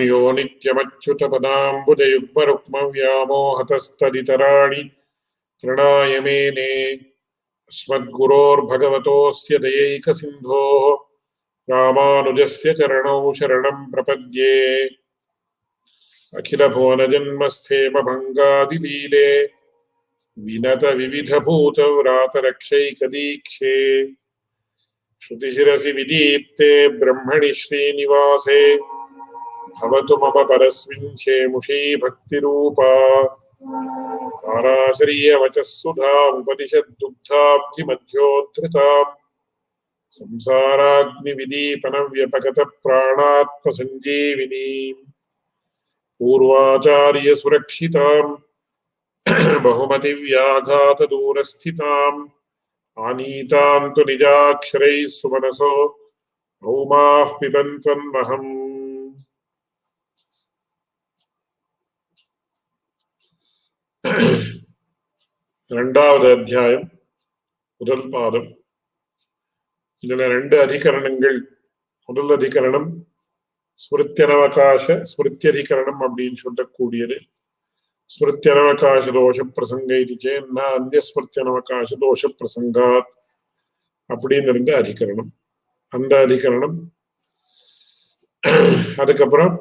यो नित्यमच्युतपदाम्बुजयुग्मरुक्मव्यामोहतस्तदितराणि तृणाय मेने अस्मद्गुरोर्भगवतोऽस्य दयैकसिन्धोः रामानुजस्य चरणौ शरणं प्रपद्ये। अखिलभुवनजन्मस्थेमभङ्गादिलीले विनत विविधभूतव्रातरक्षैकदीक्षे श्रुतिशिरसि विदीप्ते ब्रह्मणि श्रीनिवासे भवतु मम परस्मिन् शेमुषी भक्तिरूपा। ताराश्रीयवचः सुधामुपनिषद्दुग्धाब्धिमध्योद्धृताम् संसाराग्निविदीपनव्यपगतप्राणात्मसञ्जीविनीम् पूर्वाचार्यसुरक्षिताम् बहुमतिव्याघातदूरस्थिताम् आनीताम् तु निजाक्षरैः सुमनसो भौमाः पिबन्त्वन्महम्। இரண்டாவது அத்தியாயம் முதல் பாதம். இதுல ரெண்டு அதிகரணங்கள். முதல் அதிகரணம் ஸ்மிருத்தியனவகாச ஸ்மிருத்தியதிகரணம் அப்படின்னு சொல்லக்கூடியது. ஸ்மிருத்தியனவகாச தோஷ பிரசங்க இது சேன்னா அந்நிய ஸ்மிருத்தியனவகாச தோஷ பிரசங்காத் அப்படின்னு இருந்த அதிகரணம். அந்த அதிகரணம் அதுக்கப்புறம்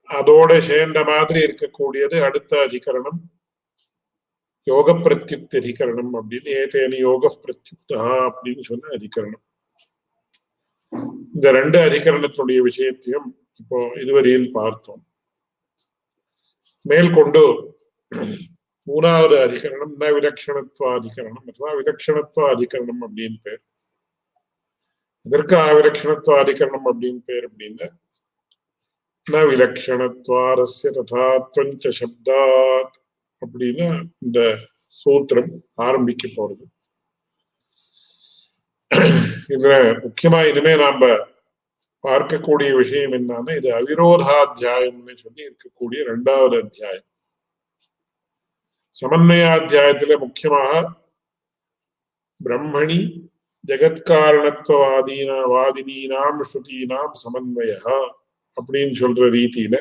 அதோட சேர்ந்த மாதிரி இருக்கக்கூடியது அடுத்த அதிகரணம் யோக பிரத்யுக்தி அதிகரணம் அப்படின்னு ஏதேன யோக பிரத்யுக்தா அப்படின்னு சொன்ன அதிகரணம். இந்த ரெண்டு அதிகரணத்துடைய விஷயத்தையும் இப்போ இதுவரையில் பார்த்தோம். மேற்கொண்டு மூணாவது அதிகரணம் ந விலக்ஷணத்துவாதிகரணம் அथवा விலக்ஷணத்துவாதிகரணம் அப்படின்னு பேர். இதற்கு அவிலக்ஷணத்துவாதிகரணம் அப்படின்னு பேர் அப்படின்னா ந விலக்ஷணத்வாரஸ்ய ததாத்வஞ்ச சப்தாத் அப்படின்னு இந்த சூத்திரம் ஆரம்பிக்க போறது. இதுல முக்கியமா இனிமே நாம பார்க்கக்கூடிய விஷயம் என்னன்னா இது அவிரோதாத்தியாயம்னு சொல்லி இருக்கக்கூடிய இரண்டாவது அத்தியாயம். சமன்வயாத்தியாயத்துல முக்கியமாக பிரம்மணி ஜெகத்காரணத்துவவாதினீனாம் ஸ்ருதீனாம் சமன்வய அப்படின்னு சொல்ற ரீதியில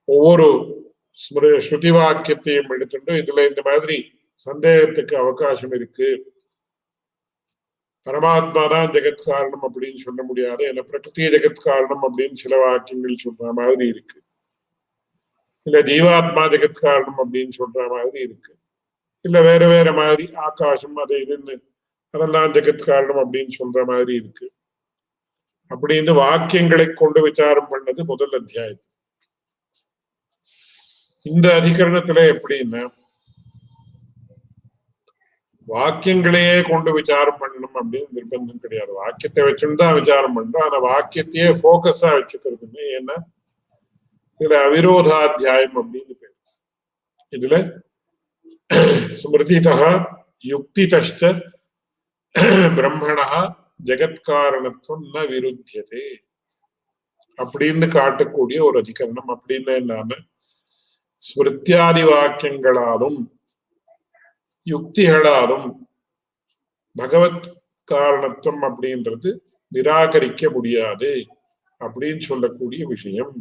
ஒவ்வொரு ஸ்ருதி வாக்கியத்தையும் எடுத்துட்டு இதுல இந்த மாதிரி சந்தேகத்துக்கு அவகாசம் இருக்கு, பரமாத்மா தான் ஜெகத் காரணம் அப்படின்னு சொல்ல முடியாது, ஏன்னா பிரகிருதி ஜெகத் காரணம் அப்படின்னு சில வாக்கியங்கள் சொல்ற மாதிரி இருக்கு, இல்ல ஜீவாத்மா ஜெகத் காரணம் அப்படின்னு சொல்ற மாதிரி இருக்கு, இல்ல வேற வேற மாதிரி ஆகாசம் அதை இதுன்னு அதெல்லாம் ஜெகத் காரணம் அப்படின்னு சொல்ற மாதிரி இருக்கு அப்படின்னு வாக்கியங்களை கொண்டு விசாரம் பண்ணது முதல் அத்தியாயம். இந்த அதிகரணத்துல எப்படின்னா வாக்கியங்களையே கொண்டு விசாரம் பண்ணணும் அப்படின்னு நிர்பந்தம் கிடையாது. வாக்கியத்தை வச்சுன்னு தான் விசாரம் பண்றோம். ஆனா வாக்கியத்தையே போக்கஸா வச்சுக்கிறதுன்னு. ஏன்னா இதுல அவிரோதாத்தியாயம் அப்படின்னு பேர். இதுல ஸ்மிருதிதா யுக்திதஷ்ட பிரம்மணா ஜெகத்காரணத்துவம் ந விருத்தியதே அப்படின்னு காட்டக்கூடிய ஒரு அதிகரணம். அப்படின்னு என்னன்னா ஸ்மிருத்தியாதி வாக்கியங்களாலும் யுக்திகளாலும் பகவத் காரணத்துவம் அப்படின்றது நிராகரிக்க முடியாது அப்படின்னு சொல்லக்கூடிய விஷயம்.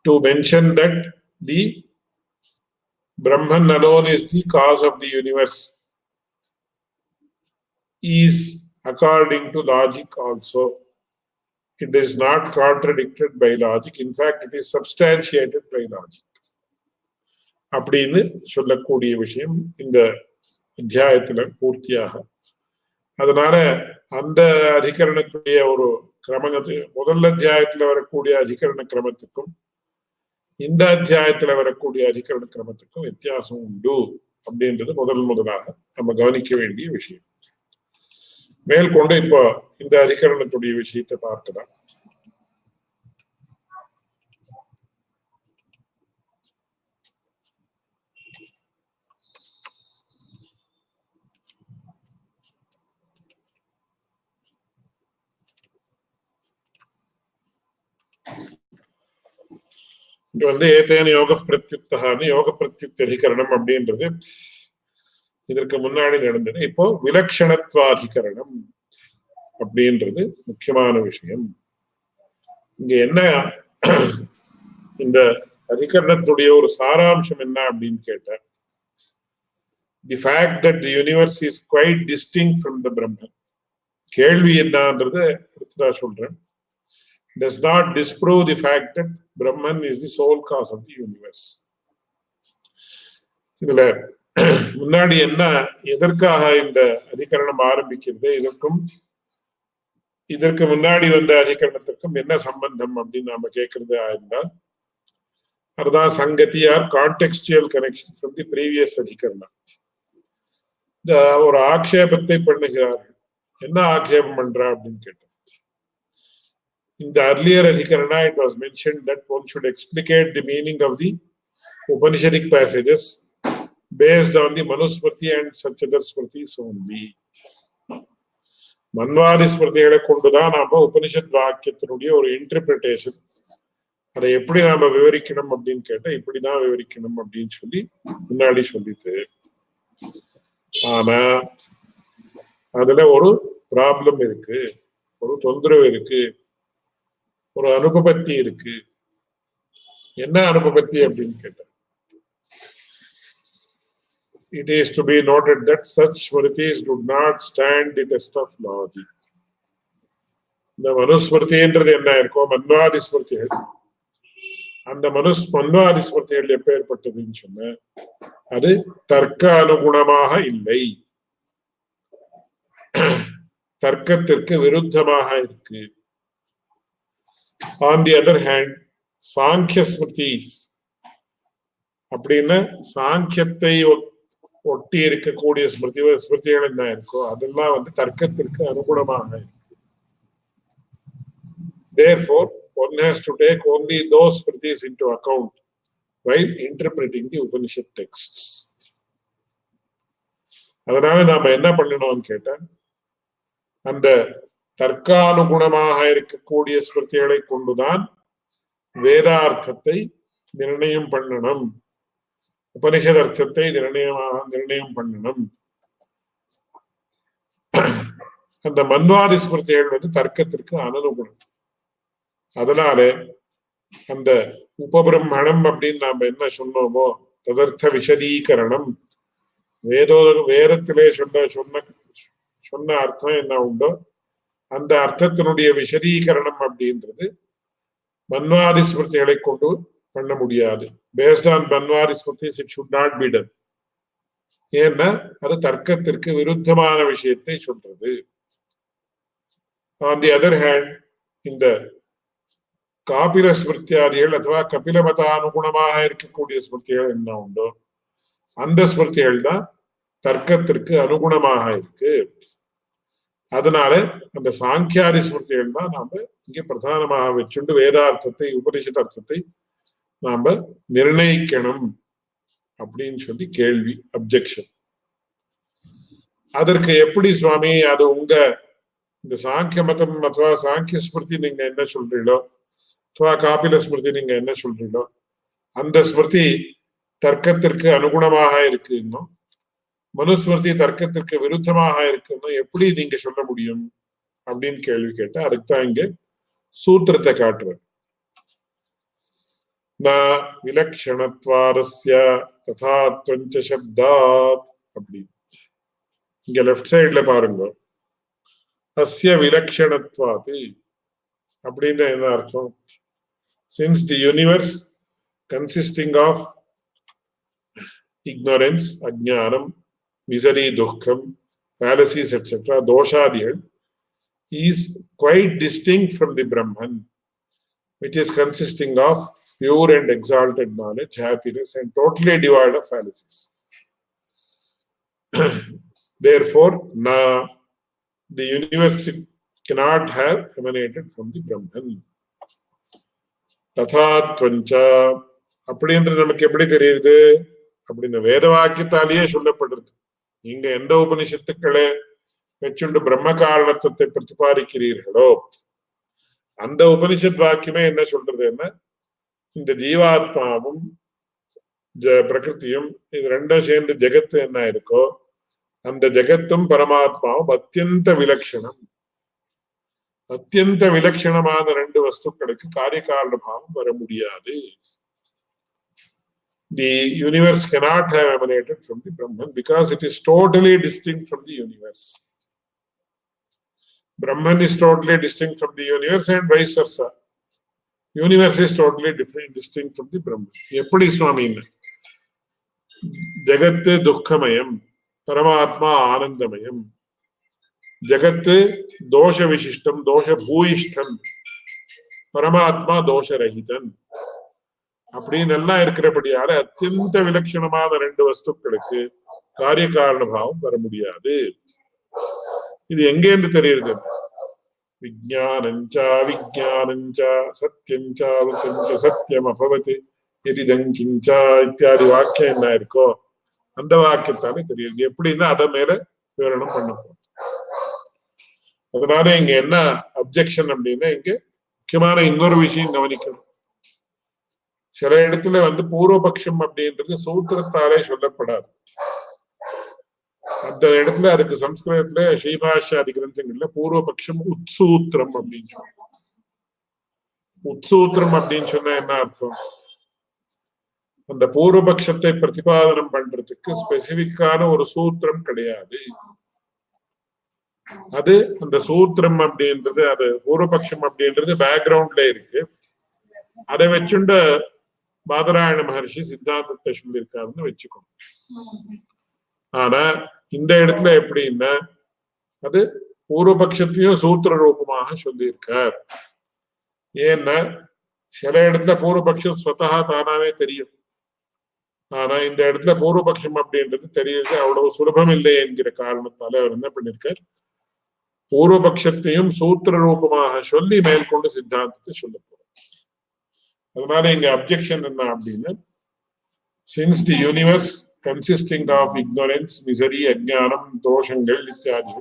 To mention that the Brahman alone is the cause of the universe is according to logic also. It is not contradicted by logic. In fact, it is substantiated by logic. அப்படின்னு சொல்லக்கூடிய விஷயம் இந்த அத்தியாயத்துல பூர்த்தியாக. அதனால அந்த அதிகரணத்துடைய ஒரு கிரமத்து முதல் அத்தியாயத்துல வரக்கூடிய அதிகரண கிரமத்துக்கும் இந்த அத்தியாயத்துல வரக்கூடிய அதிகரண கிரமத்துக்கும் வித்தியாசம் உண்டு அப்படின்றது முதலாக நம்ம கவனிக்க வேண்டிய விஷயம். மேற்கொண்டு இப்போ இந்த அதிகரணத்துடைய விஷயத்தை பார்க்கலாம். இது ஏதேன யோக பிரத்யுக்தான்னு யோக பிரத்யுக்தி அதிகரணம் அப்படின்றது இதற்கு முன்னாடி நடந்தது. இப்போ விலக்ஷணத்வாதிகரணம் அப்படின்றது முக்கியமான விஷயம். இங்க என்ன இந்த அதிகரணத்துடைய ஒரு சாராம்சம் என்ன அப்படின்னு கேட்டேன். The fact that the universe is quite distinct from the Brahman. கேள்வி என்னன்றது அடுத்து நான் சொல்றேன். does not disprove the fact that Brahman is the sole cause of the universe. இதுல முன்னாடி என்ன எதற்காக இந்த அதிகரணம் ஆரம்பிக்கிறது, இதற்கு முன்னாடி வந்த அதிகரணத்திற்கும் என்ன சம்பந்தம் அப்படின்னு நாம கேட்கறது இருந்தால் அதுதான் சங்கதி or contextual connection from the previous அதிகரணம். இந்த ஒரு ஆக்ஷேபத்தை பண்ணுகிறார்கள். என்ன ஆக்ஷேபம் பண்றா அப்படின்னு கேட்டோம். In the earlier adhikarana, it was mentioned that one should explicate the meaning of the Upanishadic passages based on the Manusmriti and such other Smritis only. மன்வாதி ஸ்மிருதிகளை கொண்டுதான் நாம உபனிஷத் வாக்கியத்தினுடைய ஒரு இன்டர்பிரிட்டேஷன், அதை எப்படி நாம விவரிக்கணும் அப்படின்னு கேட்டா இப்படிதான் விவரிக்கணும் அப்படின்னு சொல்லி முன்னாடி சொல்லிட்டு, ஆனா அதுல ஒரு ப்ராப்ளம் இருக்கு, ஒரு தொந்தரவு இருக்கு, ஒரு அனுபபத்தி இருக்கு. என்ன அனுபபத்தி அப்படின்னு கேட்டா, it is to be noted that such smritis do not stand the test of logic. இந்த மனுஸ்மிருதின்றது என்ன இருக்கோ மன்வாதி ஸ்மிருதிகள், அந்த மன்வாதி ஸ்மிருதிகள் எப்பேற்பட்டதுன்னு சொன்ன அது தர்க்க அனுகுணமாக இல்லை, தர்க்கத்திற்கு விருத்தமாக இருக்கு. On the other hand, சாங்கிய ஸ்மிருதிஸ் அப்படின்னு சாங்கியத்தை ஒட்டி இருக்கக்கூடிய ஸ்மிருதிகள் என்ன இருக்கோ அதெல்லாம் வந்து தர்க்கத்திற்கு அனுகுணமாக இருக்கு. Therefore, one has to take only those smritis into account while interpreting the Upanishad texts. அதனால நாம என்ன பண்ணணும்னு கேட்டா, அந்த தர்க்கானுகுணமாக இருக்கக்கூடிய ஸ்மிருதிகளை கொண்டுதான் வேதார்த்தத்தை நிர்ணயம் பண்ணணும், உபனிஷத் அர்த்தத்தை நிர்ணயம் பண்ணணும். அந்த மன்வாதி ஸ்மிருதிகள் வந்து தர்க்கத்திற்கு அனுகுணம். அதனால அந்த உபபிரம்மணம் அப்படின்னு நாம என்ன சொன்னோமோ ததர்த்த விசதீகரணம், வேதத்திலே சொன்ன அர்த்தம் என்ன உண்டோ அந்த அர்த்தத்தினுடைய விசதீகரணம் அப்படின்றது மன்வாதி ஸ்மிருதிகளை கொண்டு பண்ண முடியாது. பேஸ்ட் ஆன் மன்வாதி smritis it should not be done. ஏன்னா அது தர்க்கத்திற்கு விருத்தமான விஷயத்தை சொல்றது. ஆன் தி அதர் ஹேண்ட், இந்த காபில ஸ்மிருத்தியாதிகள் அதுவா கபில மத அனுகுணமாக இருக்கக்கூடிய ஸ்மிருதிகள் என்ன உண்டோ அந்த ஸ்மிருதிகள் தான் தர்க்கத்திற்கு அனுகுணமாக இருக்கு. அதனால அந்த சாங்கியாதி ஸ்மிருதிகள் தான் நாம இங்கே பிரதானமாக வச்சுண்டு வேதார்த்தத்தை உபனிஷத் அர்த்தத்தை நாம நிர்ணயிக்கணும் அப்படின்னு சொல்லி கேள்வி, அப்ஜெக்ஷன். அதற்கு எப்படி சுவாமி அது உங்க இந்த சாங்கிய மதம் அथवा சாங்கிய ஸ்மிருதி நீங்க என்ன சொல்றீங்களோ அथवा காபில ஸ்மிருதி நீங்க என்ன சொல்றீங்களோ அந்த ஸ்மிருதி தர்க்கத்திற்கு அனுகுணமாக இருக்கு, இன்னும் மனுஸ்மிருதி தர்க்கத்திற்கு விருத்தமாக இருக்குன்னு எப்படி நீங்க சொல்ல முடியும் அப்படின்னு கேள்வி கேட்டா அதுக்கு தான் இங்க சூத்திரத்தை காட்டுறேன். விலக்ஷணத்வாரஸ்ய ததாத்வஞ்ச சப்தாத் அப்படி இங்க லெஃப்ட் சைட்ல பாருங்க, அஸ்ய விலக்ஷணத்வாதி அப்படின்னு என்ன அர்த்தம்? Since the universe consisting of ignorance, ajnanam, misery, dukkham, fallacies, etc., doshadiyal, is quite distinct from the Brahman, which is consisting of pure and exalted knowledge, happiness, and totally devoid of fallacies. Therefore, the universe cannot have emanated from the Brahman. Tathatvancha, அப்படின்றது நமக்கு எப்படி தெரியுது அப்படின்னு வேத வாக்கியத்தாலேயே சொல்லப்படுறது. நீங்க எந்த உபனிஷத்துக்களை வச்சுண்டு பிரம்ம காரணத்துவத்தை பிரதிபாதிக்கிறீர்களோ அந்த உபனிஷத் வாக்கியமே என்ன சொல்றதுன்னா, இந்த ஜீவாத்மாவும் பிரகிருத்தியும் இது ரெண்டும் சேர்ந்து ஜெகத்து என்ன இருக்கோ அந்த ஜெகத்தும் பரமாத்மாவும் அத்தியந்த விலட்சணம், அத்தியந்த விலட்சணமான ரெண்டு வஸ்துக்களுக்கு காரிய காரண பாவம் வர முடியாது. The universe cannot have emanated from the Brahman because it is totally distinct from the universe. Brahman is totally distinct from the universe and vice versa. Universe is totally different, distinct from the Brahman. Eppadi Swami? Jagat dukkhamayam, Paramatma anandamayam. Jagat dosha vishishtam, dosha bhuishtam, Paramatma dosha rahitam. அப்படின்னு எல்லாம் இருக்கிறபடியால அத்தியந்த விலட்சணமான ரெண்டு வஸ்துக்களுக்கு காரிய காரண பாவம் வர முடியாது. இது எங்கேருந்து தெரியுது? விஜ்ஞானஞ்சா விஜ்ஞானஞ்சா சத்யஞ்சா சத்தியம் அபவத் எதிதங்கிஞ்சா இத்தியாதி வாக்கியம் என்ன இருக்கோ அந்த வாக்கியத்தாலே தெரியுது. எப்படின்னா அதை மேல விவரணம் பண்ண போறோம். அதனால இங்க என்ன அப்ஜெக்ஷன் அப்படின்னா, இங்க முக்கியமான இன்னொரு விஷயம் கவனிக்கணும். சில இடத்துல பூர்வபக்ஷம் அப்படின்றது சூத்திரத்தாலே சொல்லப்படாது. அந்த இடத்துல அதுக்கு சம்ஸ்கிருதத்துல ஸ்ரீபாஷ்யாதி கிரந்தங்கள்ல பூர்வபக்ஷம் உத்சூத்திரம் அப்படின்னு சொல்லுவாங்க. உத்சூத்திரம் அப்படின்னு சொன்னா என்ன அர்த்தம்? அந்த பூர்வபக்ஷத்தை பிரதிபாதனம் பண்றதுக்கு ஸ்பெசிபிக்கான ஒரு சூத்திரம் கிடையாது. அது அந்த சூத்திரம் அப்படின்றது, அது பூர்வபக்ஷம் அப்படின்றது பேக்ரவுண்ட்ல இருக்கு. அதை வச்சுண்ட பாதராயண மகர்ஷி சித்தாந்தத்தை சொல்லியிருக்காருன்னு வச்சுக்கணும். ஆனா இந்த இடத்துல எப்படின்னா, அது பூர்வபக்ஷத்தையும் சூத்திர ரூபமாக சொல்லியிருக்கார். ஏன்னா சில இடத்துல பூர்வபக்ஷம் ஸ்வதா தானாவே தெரியும். ஆனா இந்த இடத்துல பூர்வபக்ஷம் அப்படின்றது தெரியுது அவ்வளவு சுலபம் இல்லை என்கிற காரணத்தால அவர் என்ன பண்ணிருக்கார், பூர்வபக்ஷத்தையும் சூத்திர ரூபமாக சொல்லி மேற்கொண்டு சித்தாந்தத்தை சொல்ல போறார். அதனால இங்க அப்ஜெக்ஷன் என்ன அப்படின்னா, since the universe consisting of ignorance, misery, ajnanam, doshangal ityadi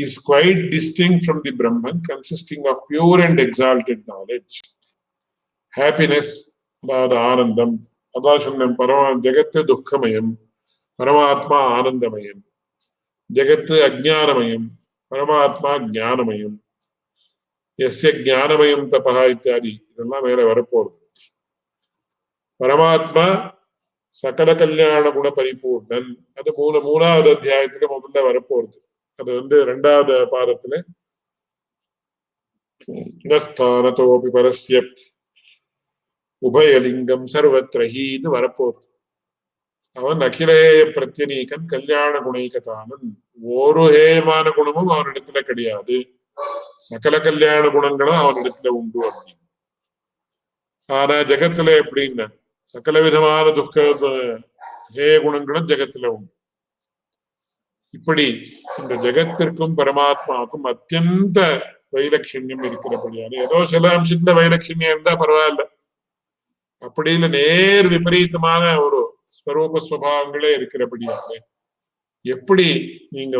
is quite distinct from the Brahman consisting of pure and exalted knowledge, happiness, anandam, adashanam, parama jagat dukkhamayam, paramatma anandamayam, jagat ajnanamayam, paramatma jnanamayam, yasya jnanamayam tapaha ityadi இதெல்லாம் மேல வரப்போறது. பரமாத்மா சகல கல்யாண குண பரிபூர்ணன், அது மூணாவது அத்தியாயத்துல முதல்ல வரப்போறது. அது ரெண்டாவது பாதத்துல நஸ்தானதோபி பரஸ்ய உபயலிங்கம் சர்வத்ரஹீன்னு வரப்போறது. அவன் அகிலேய பிரத்யநீகன், கல்யாண குணைகதானன். ஒரு ஹேயமான குணமும் அவனிடத்துல கிடையாது, சகல கல்யாண குணங்களும் அவனிடத்துல உண்டு அப்படின்னு. ஆனா ஜகத்துல எப்படின்னா சகல விதமான துக்க ஹேய குணங்களும் ஜகத்துல உண்டு. இப்படி இந்த ஜகத்திற்கும் பரமாத்மாவுக்கும் அத்தியந்த வைலட்சண்யம் இருக்கிறபடியான, ஏதோ சில அம்சத்துல வைலட்சண்யம் இருந்தா பரவாயில்ல, அப்படி இல்லை நேர் விபரீதமான ஒரு ஸ்வரூப சுபாவங்களே இருக்கிறபடியான, எப்படி நீங்க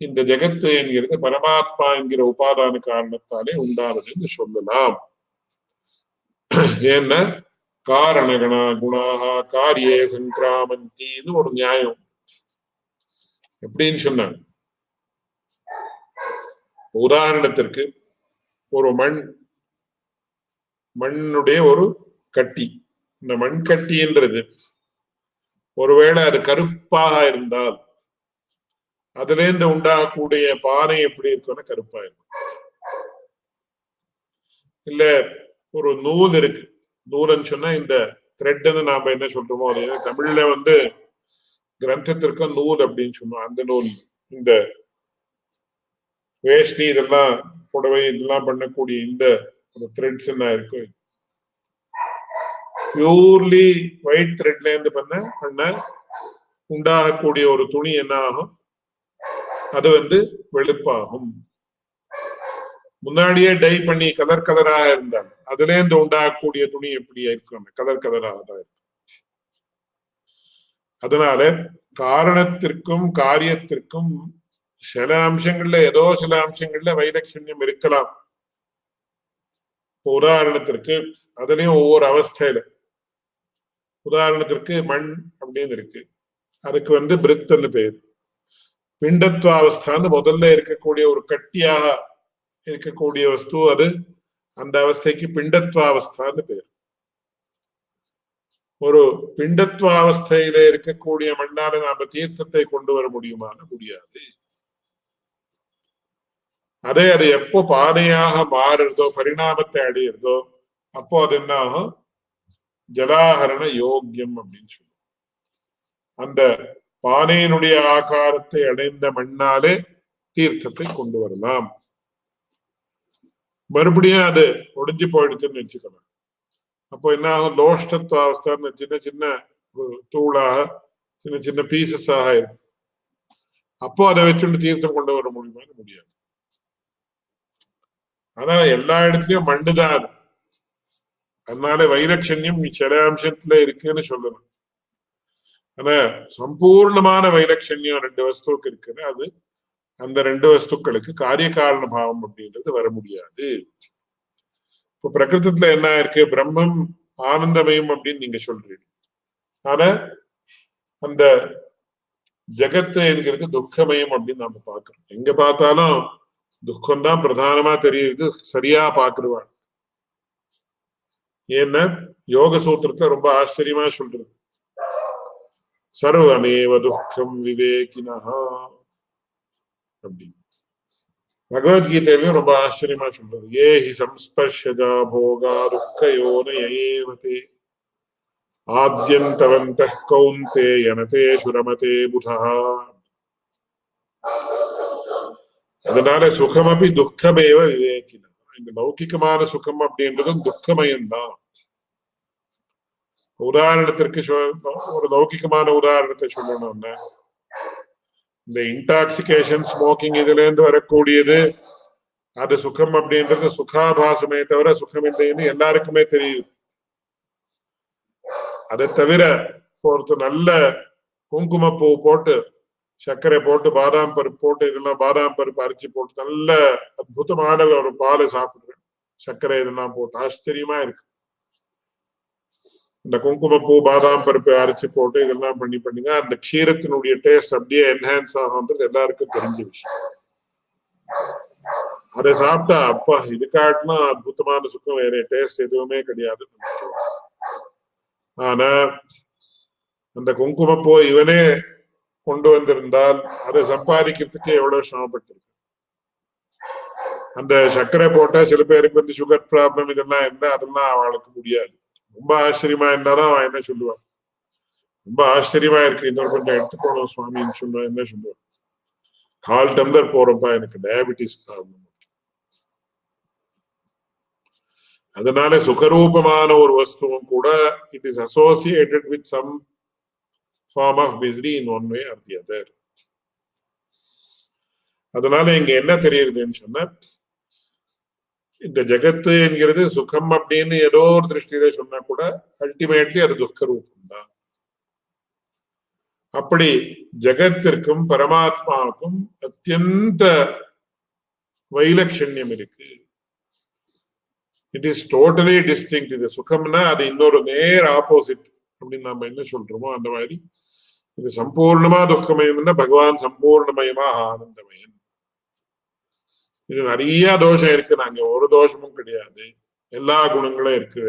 இந்த ஜகத்து என்கிறது பரமாத்மா என்கிற உபாதான காரணத்தாலே உண்டானதுன்னு சொல்லலாம். ஏன்னா காரணகண குணாக காரியே சங்கிராமந்தின்னு ஒரு நியாயம். எப்படின்னு உதாரணத்திற்கு ஒரு மண்ணுடைய ஒரு கட்டி, இந்த மண் கட்டின்றது ஒருவேளை அது கருப்பாக இருந்தால் அதுல இருந்து உண்டாகக்கூடிய பானை எப்படி இருக்குன்னா கருப்பா இருக்கும். இல்ல ஒரு நூல் இருக்கு, நூல்னு சொன்னா இந்த த்ரெட்னு நாம என்ன சொல்றோமோ, அது தமிழ்ல கிரந்தத்திற்கு நூல் அப்படின்னு சொன்னோம். அந்த நூல் இந்த வேஷ்டி இதெல்லாம் புடவை இதெல்லாம் பண்ணக்கூடிய இந்த த்ரெட்ஸ் என்ன இருக்கு, பியூர்லி ஒயிட் த்ரெட்ல இருந்து பண்ண உண்டாகக்கூடிய ஒரு துணி என்ன ஆகும், அது வெளுப்பாகும். முன்னாடியே டை பண்ணி கலர் கலராக இருந்தால் அதுல இருந்து உண்டாகக்கூடிய துணி எப்படி இருக்கும், கலர் கலராக தான் இருக்கும். அதனால காரணத்திற்கும் காரியத்திற்கும் சில அம்சங்கள்ல ஏதோ சில அம்சங்கள்ல வைலட்சண்யம் இருக்கலாம். உதாரணத்திற்கு அதுலயும் ஒவ்வொரு அவஸ்தையில, உதாரணத்திற்கு மண் அப்படின்னு இருக்கு, அதுக்கு பிருத்தன்னு பேரு. பிண்டத்வாவஸ்தான்னு முதல்ல இருக்கக்கூடிய ஒரு கட்டியாக இருக்கக்கூடிய வஸ்து, அது அந்த அவஸ்தைக்கு பிண்டத்வாவஸ்தான்னு பேர். ஒரு பிண்டத்வாவஸ்தையில இருக்கக்கூடிய மண்ணால நாம தீர்த்தத்தை கொண்டு வர முடியுமான்னு முடியாது. அது எப்போ பானையாக மாறுறதோ, பரிணாமத்தை அடையிறதோ, அப்போ அது என்ன ஆகும்? ஜலாகரண யோக்கியம் அப்படின்னு சொல்லுவோம். அந்த பானையினுடைய ஆகாரத்தை அடைந்த மண்ணாலே தீர்த்தத்தை கொண்டு வரலாம். மறுபடியும் அது ஒடிஞ்சு போயிடுச்சுன்னு வச்சுக்கலாம். அப்போ என்ன ஆகும்? லோஷ்டத்வாவஸ்தான்னு சின்ன சின்ன தூளாக, சின்ன சின்ன பீசஸ் ஆக இருக்கும். அப்போ அதை வச்சுட்டு தீர்த்தம் கொண்டு வர முடியுமான்னு முடியாது. ஆனா எல்லா இடத்துலயும் மண்ணுதான் அது. அதனால வைலட்சண்யம் சில அம்சத்துல இருக்குன்னு சொல்லணும். ஆனா சம்பூர்ணமான வைலட்சண்யம் 2 வஸ்துக்களுக்கு இருக்குன்னு, அது அந்த 2 வஸ்துக்களுக்கு காரிய காரண பாவம் அப்படின்றது வர முடியாது. இப்ப பிரகிருதத்துல என்ன இருக்கு? பிரம்மம் ஆனந்தமயம் அப்படின்னு நீங்க சொல்றீங்க. ஆனா அந்த ஜகத்து என்கிறது துக்கமயம் அப்படின்னு நாம பாக்குறோம். எங்க பார்த்தாலும் துக்கம்தான் பிரதானமா தெரியுது, சரியா பாக்குறவாள். ஏன்னா யோக சூத்திரத்துல ரொம்ப ஆச்சரியமா சொல்றது, சர்வமேவ துக்கம் விவேகினஹா அப்படின்னு. பகவத்கீதையிலும் ரொம்ப ஆச்சரியமா சொல்றது, ஏஹி சம்ஸ்பர்ஷஜா போகா துக்கயோனயேவதே ஆத்யந்தவந்த கௌந்தே யனதே சுரமதே புதா. அதனால சுகமபி துக்கமேவ விவேகினா. இந்த லௌகிகமான சுகம் அப்படின்றதும் துக்கமயம்தான். உதாரணத்திற்கு ஒரு லௌகிகமான உதாரணத்தை சொல்லணும்னா, இந்த இன்டாக்சிகேஷன், ஸ்மோக்கிங், இதுல இருந்து வரக்கூடியது அது சுகம் அப்படின்றது சுகாபாசமே தவிர சுகம் இல்லைன்னு எல்லாருக்குமே தெரியுது. அதை தவிர ஒருத்தர் நல்ல குங்குமப்பூ போட்டு, சர்க்கரை போட்டு, பாதாம் பருப்பு போட்டு, இதெல்லாம் பாதாம் பருப்பு அரைச்சி போட்டு நல்ல அற்புதமான ஒரு பாலை சாப்பிடுறேன், சர்க்கரை இதெல்லாம் போட்டு, ஆச்சரியமா இருக்கு. இந்த குங்குமப்பூ பாதாம் பருப்பு அரைச்சி போட்டு இதெல்லாம் பண்ணிங்க அந்த க்ஷீரத்தினுடைய டேஸ்ட் அப்படியே என்ஹான்ஸ் ஆகும்ன்றது எல்லாருக்கும் தெரிஞ்ச விஷயம். அதை சாப்பிட்டா அப்பா இது காட்டலாம் அற்புதமான சுகம் வேற டேஸ்ட் எதுவுமே கிடையாது. ஆனா அந்த குங்குமப்பூ இவனே கொண்டு வந்திருந்தால் அதை சம்பாதிக்கிறதுக்கு எவ்வளவு சிரமப்பட்டிருக்கு. அந்த சர்க்கரை போட்டா சில பேருக்கு வந்து சுகர் ப்ராப்ளம் இதெல்லாம் இருந்தா அதெல்லாம் அவளுக்கு முடியாது. ரொம்ப ஆச்சரியமா இருந்தாலும் அவன் என்ன சொல்லுவான், ரொம்ப ஆச்சரியமா இருக்கு, இன்னொரு கொஞ்சம் எடுத்துக்கணும் சுவாமின்னு சொல்லுவான். என்ன சொல்லுவான், 4 டம்ளர் போறப்பா, எனக்கு டயபிட்டிஸ் ப்ராப்ளம். அதனால சுகரூபமான ஒரு வஸ்துவும் கூட it is associated with some form of misery in one way or the other. அதனால இங்க என்ன தெரியுதுன்னு சொன்னா, இந்த ஜகத்து என்கிறது சுகம் அப்படின்னு ஏதோ ஒரு திருஷ்டியில சொன்னா கூட அல்டிமேட்லி அது துக்க ரூபம் தான். அப்படி ஜகத்திற்கும் பரமாத்மாவுக்கும் அத்தியந்த வைலட்சண்யம் இருக்கு. It is totally distinct. இது சுகம்னா அது இன்னொரு நேர் ஆப்போசிட் அப்படின்னு நம்ம என்ன சொல்றோமோ அந்த மாதிரி இது சம்பூர்ணமா துக்கமயம்னா பகவான் சம்பூர்ணமயமா ஆனந்தமயம். இது நிறைய தோஷம் இருக்கு, நாங்க ஒரு தோஷமும் கிடையாது, எல்லா குணங்களும் இருக்கு.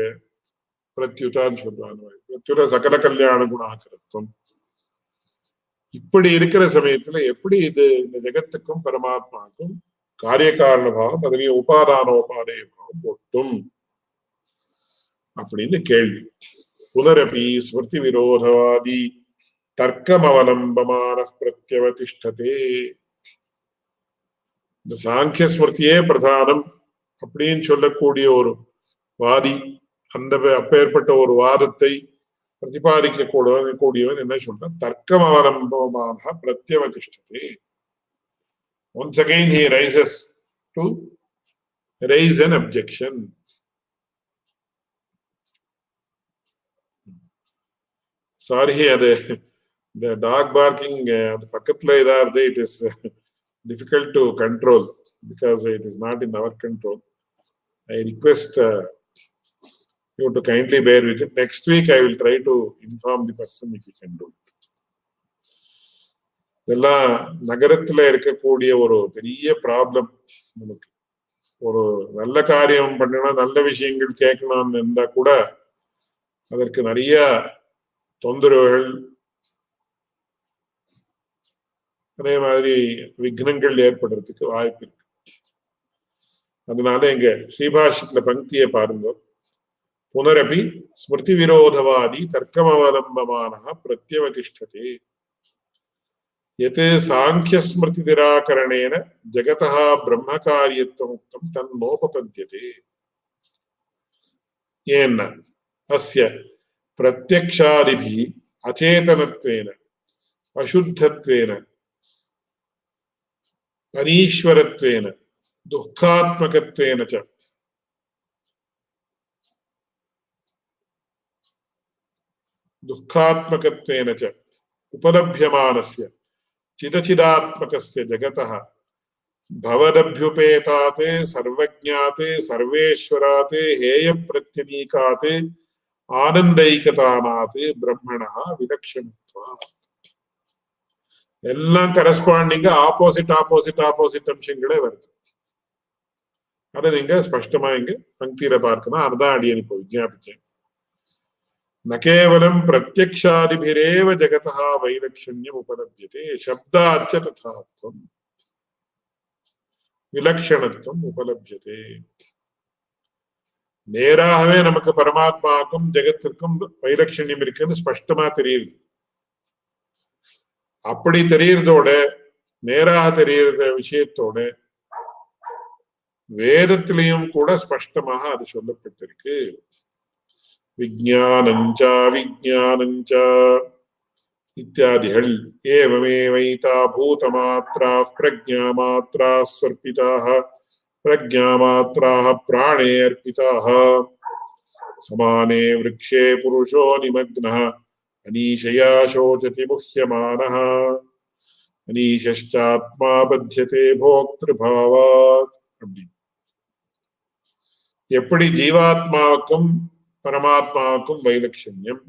பிரத்யுதான்னு சொல்றாங்க, பிரத்யுத சகல கல்யாண குணாச்சரத்துவம். இப்படி இருக்கிற சமயத்துல எப்படி இது இந்த ஜெகத்துக்கும் பரமாத்மாவுக்கும் காரிய காரண பாவம், அதுலயும் உபாதான உபாதேய பாவம் ஒட்டும் அப்படின்னு கேள்வி. புனரபி ஸ்மிருதி விரோதவாதி தர்க்கம் அவலம்பமான பிரத்யவதிஷ்டதே. இந்த சாங்கிய ஸ்மிருதியே பிரதானம் அப்படின்னு சொல்லக்கூடிய ஒரு வாதி, அந்த அப்பேற்பட்ட ஒரு வாதத்தை பிரதிபாதிக்க கூடியவன் என்ன சொல்றான், தர்க்கம் அவலம்பமான பிரத்யவதிஷ்டதே. Once again he rises to raise an objection. Sorry, the dog barking பக்கத்துல இதா இருந்து, it is difficult to control because it is not in our control. I request you to kindly bear with it. Next week I will try to inform the person if he can do it. இதெல்லாம் நகரத்துல இருக்கக்கூடிய ஒரு பெரிய problem நமக்கு. ஒரு நல்ல காரியம் பண்ணணும், நல்ல விஷயங்கள் கேட்கணும்னு இருந்தா கூட அதற்கு நிறைய தொந்தரவுகள், அதே மாதிரி விக்னங்கள் ஏற்படுறதுக்கு வாய்ப்பு இருக்கு. அதனால எங்க ஸ்ரீபாஷ்யத்துல பங்கியை பாருங்க. புனரபி ஸ்மிருதி விரோதவாதி தர்க்கமவலம்பமான பிரத்யவதிஷ்டதே யத் சாங்கிய ஸ்மிருதி நிராகரணேன ஜகதः பிரம்ம காரியத்வமுக்தம் தன்னோபபத்யதே. ஏன்னா அஸ்ய பிரத்யக்ஷாதிபிः அச்சேதனத்வேன அசுத்தத்வேன அனீஸ்வரத்வேன துக்காத்மகத்வேன ச उपलभ्यमानस्य चिदचिदात्मकस्य जगतः भवदभ्युपेताते सर्वज्ञाते सर्वेश्वराते हेयप्रत्यनीकाते आनंदैकतानाते ब्रह्मणः विलक्षणत्वात्. எல்லாம் கரஸ்பாண்டிங்க ஆப்போசிட் அம்சங்களே வருது. அதை நீங்க ஸ்பஷ்டமா இங்க பங்கியில பார்க்கணும். அதுதான் அடியன் இப்போ விஜாபிச்சேன். न केवलं प्रत्यक्षादिभिरेव जगतः वैलक्षण्यम् उपलभ्यते शब्दाच्च तथात्वम् विलक्षणत्वम् उपलभ्यते. நேராகவே நமக்கு பரமாத்மாவுக்கும் ஜெகத்திற்கும் வைலட்சண்யம் இருக்குன்னு ஸ்பஷ்டமா தெரியுது. அப்படி தெரியறதோட நேராக தெரிகிற விஷயத்தோட வேதத்திலையும் கூட ஸ்பஷ்டமாக அது சொல்லப்பட்டிருக்கு. விஜ்ஞானஞ்ச விஜ்ஞானஞ்ச இத்தியாதிகள் ஏவமேவைதா பூதமாத்ரா பிரஜ்ஞாமாத்ரா ஸ்வர்பிதாः பிரஜ்ஞாமாத்ராः பிராணே அர்ப்பிதாः சமானே விருக்ஷே புருஷோ நிமக்னः அனீஷயா சோசதி முஹ்யமானः அனீஷாத்மா பத்யதே போக்திருபாவாத். அப்படி எப்படி ஜீவாத்மாவுக்கும் பரமாத்மாவுக்கும் வைலட்சண்யம்,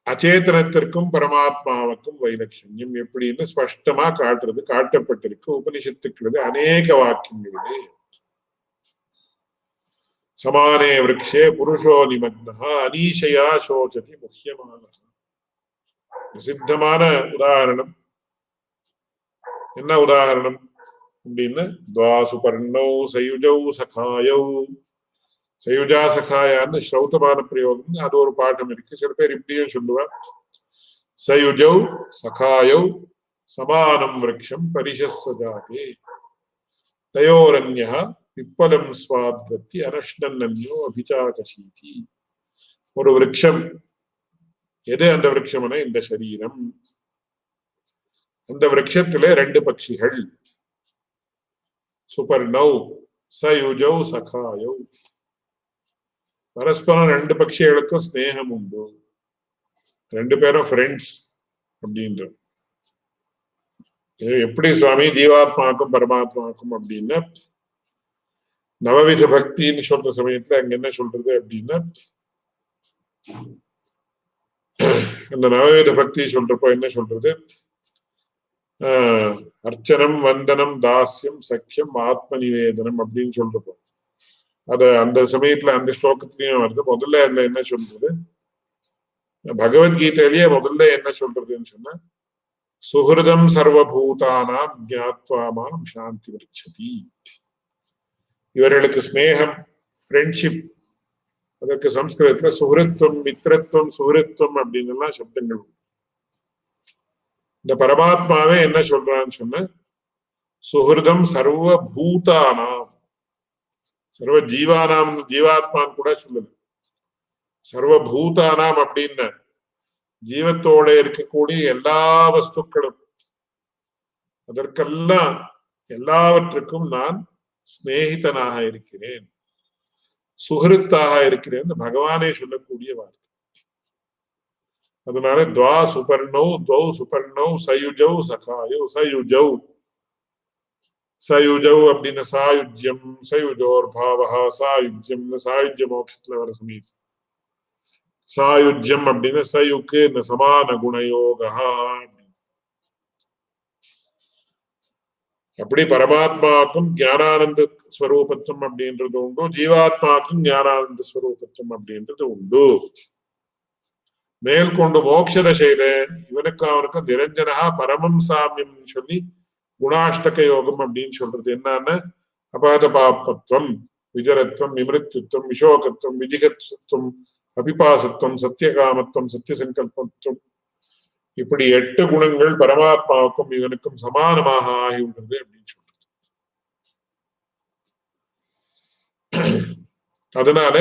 அச்சேதனத்திற்கும் பரமாத்மாவுக்கும் வைலட்சண்யம் எப்படின்னு ஸ்பஷ்டமா காட்டப்பட்டிருக்கு உபனிஷத்துக்கிறது அநேக வாக்கியங்களிலே. சமானே விருக்ஷே புருஷோ நிமக்னः அனீஷயா சோசதி முஹ்யமானः. பிரசித்தமான உதாரணம் என்ன உதாரணம் அப்படின்னு, துவாசுபர்ணௌ சயுஜௌ சகாயௌ. சயுஜா சகாயான்னு ஸ்ரௌத்தமான பிரயோகம், அது ஒரு பாடம் இருக்கு. சில பேர் இப்படியும் சொல்லுவார், சயுஜௌ சகாயௌ சமானம் விரக்ஷம் பரிஷஸ்வஜாதே தயோரன்யா பிப்பலம் ஸ்வாத்வத்தி அனஷ்ணன்யோ அபிச்சாகசீதி. ஒரு விரக்ஷம், எது அந்த விரக்ஷம்னா இந்த சரீரம். அந்த விரக்ஷத்துல ரெண்டு பட்சிகள், சுபர்ணௌ சயுஜௌ சகாயௌ. பரஸ்பரம் ரெண்டு பட்சிகளுக்கும் ஸ்நேகம் உண்டு, ரெண்டு பேரும் ஃப்ரெண்ட்ஸ் அப்படின்ற. எப்படி சுவாமி ஜீவாத்மாக்கும் பரமாத்மாக்கும் அப்படின்னா, நவவித பக்தின்னு சொல்ற சமயத்துல அங்க என்ன சொல்றது அப்படின்னா, அந்த நவவித பக்தி சொல்றப்போ என்ன சொல்றது, அர்ச்சனம் வந்தனம் தாஸ்யம் சக்கியம் ஆத்ம நிவேதனம் அப்படின்னு சொல்றப்போ அது அந்த சமயத்துல அந்த ஸ்லோகத்திலயும் வருது. முதல்ல அதுல என்ன சொல்றது, பகவத்கீதையிலேயே முதல்ல என்ன சொல்றதுன்னு சொன்னா, சுஹிருதம் சர்வபூதானாம் ஞாத்வா மாம் சாந்தி விருட்சதி. இவர்களுக்கு ஸ்நேகம், ஃப்ரெண்ட்ஷிப், அதற்கு சம்ஸ்கிருதத்துல சுஹிருத்வம் மித்ரத்துவம் சுஹிருத்வம் அப்படின்னு எல்லாம் சப்தங்கள். இந்த பரமாத்மாவே என்ன சொல்றான்னு சொன்ன, சுஹிருதம் சர்வபூதானாம், சர்வ ஜீவானாம், ஜீவாத்மான் கூட சொல்லல, சர்வபூதானாம் அப்படின்னு ஜீவத்தோட இருக்கக்கூடிய எல்லா வஸ்துக்களும், அதற்கெல்லாம் எல்லாவற்றுக்கும் நான் ஸ்நேகிதனாக இருக்கிறேன், சுஹிருத்தாக இருக்கிறேன் பகவானே சொல்லக்கூடிய வார்த்தை. அதனால துவா சுபர்ணௌ துவௌ சுபர்ணௌ சயுஜௌ சகாயௌ. சயுஜௌ சயுஜௌ அப்படின்னு சாயுஜ்யம், சயுஜோர் பாவஹா சாயுஜ்யம், சாயுஜ்ய மோட்சத்துல வர சமயம். சாயுஜ்யம் அப்படின்னு சயுக்கு சமான குணயோகா. அப்படி பரமாத்மாவுக்கும் ஞானானந்த ஸ்வரூபத்துவம் அப்படின்றது உண்டு, ஜீவாத்மாவுக்கும் ஞானானந்த ஸ்வரூபத்துவம் அப்படின்றது உண்டு. மேற்கொண்டு மோட்ச தசையில இவனுக்கு அவனுக்கு நிரஞ்சனா பரமம் சாமியம் சொல்லி குணாஷ்டக யோகம் அப்படின்னு சொல்றது என்னன்னா அபாத பாப்பத்துவம், விஜரத்துவம், விமிருத்துவம், விஷோகத்துவம், விஜிகத்துவம், அபிபாசத்துவம், சத்தியகாமத்துவம், சத்தியசங்கல்பத்துவம், இப்படி 8 குணங்கள் பரமாத்மாவுக்கும் இவனுக்கும் சமானமாக ஆகிவிடுறது அப்படின்னு சொல்றது. அதனால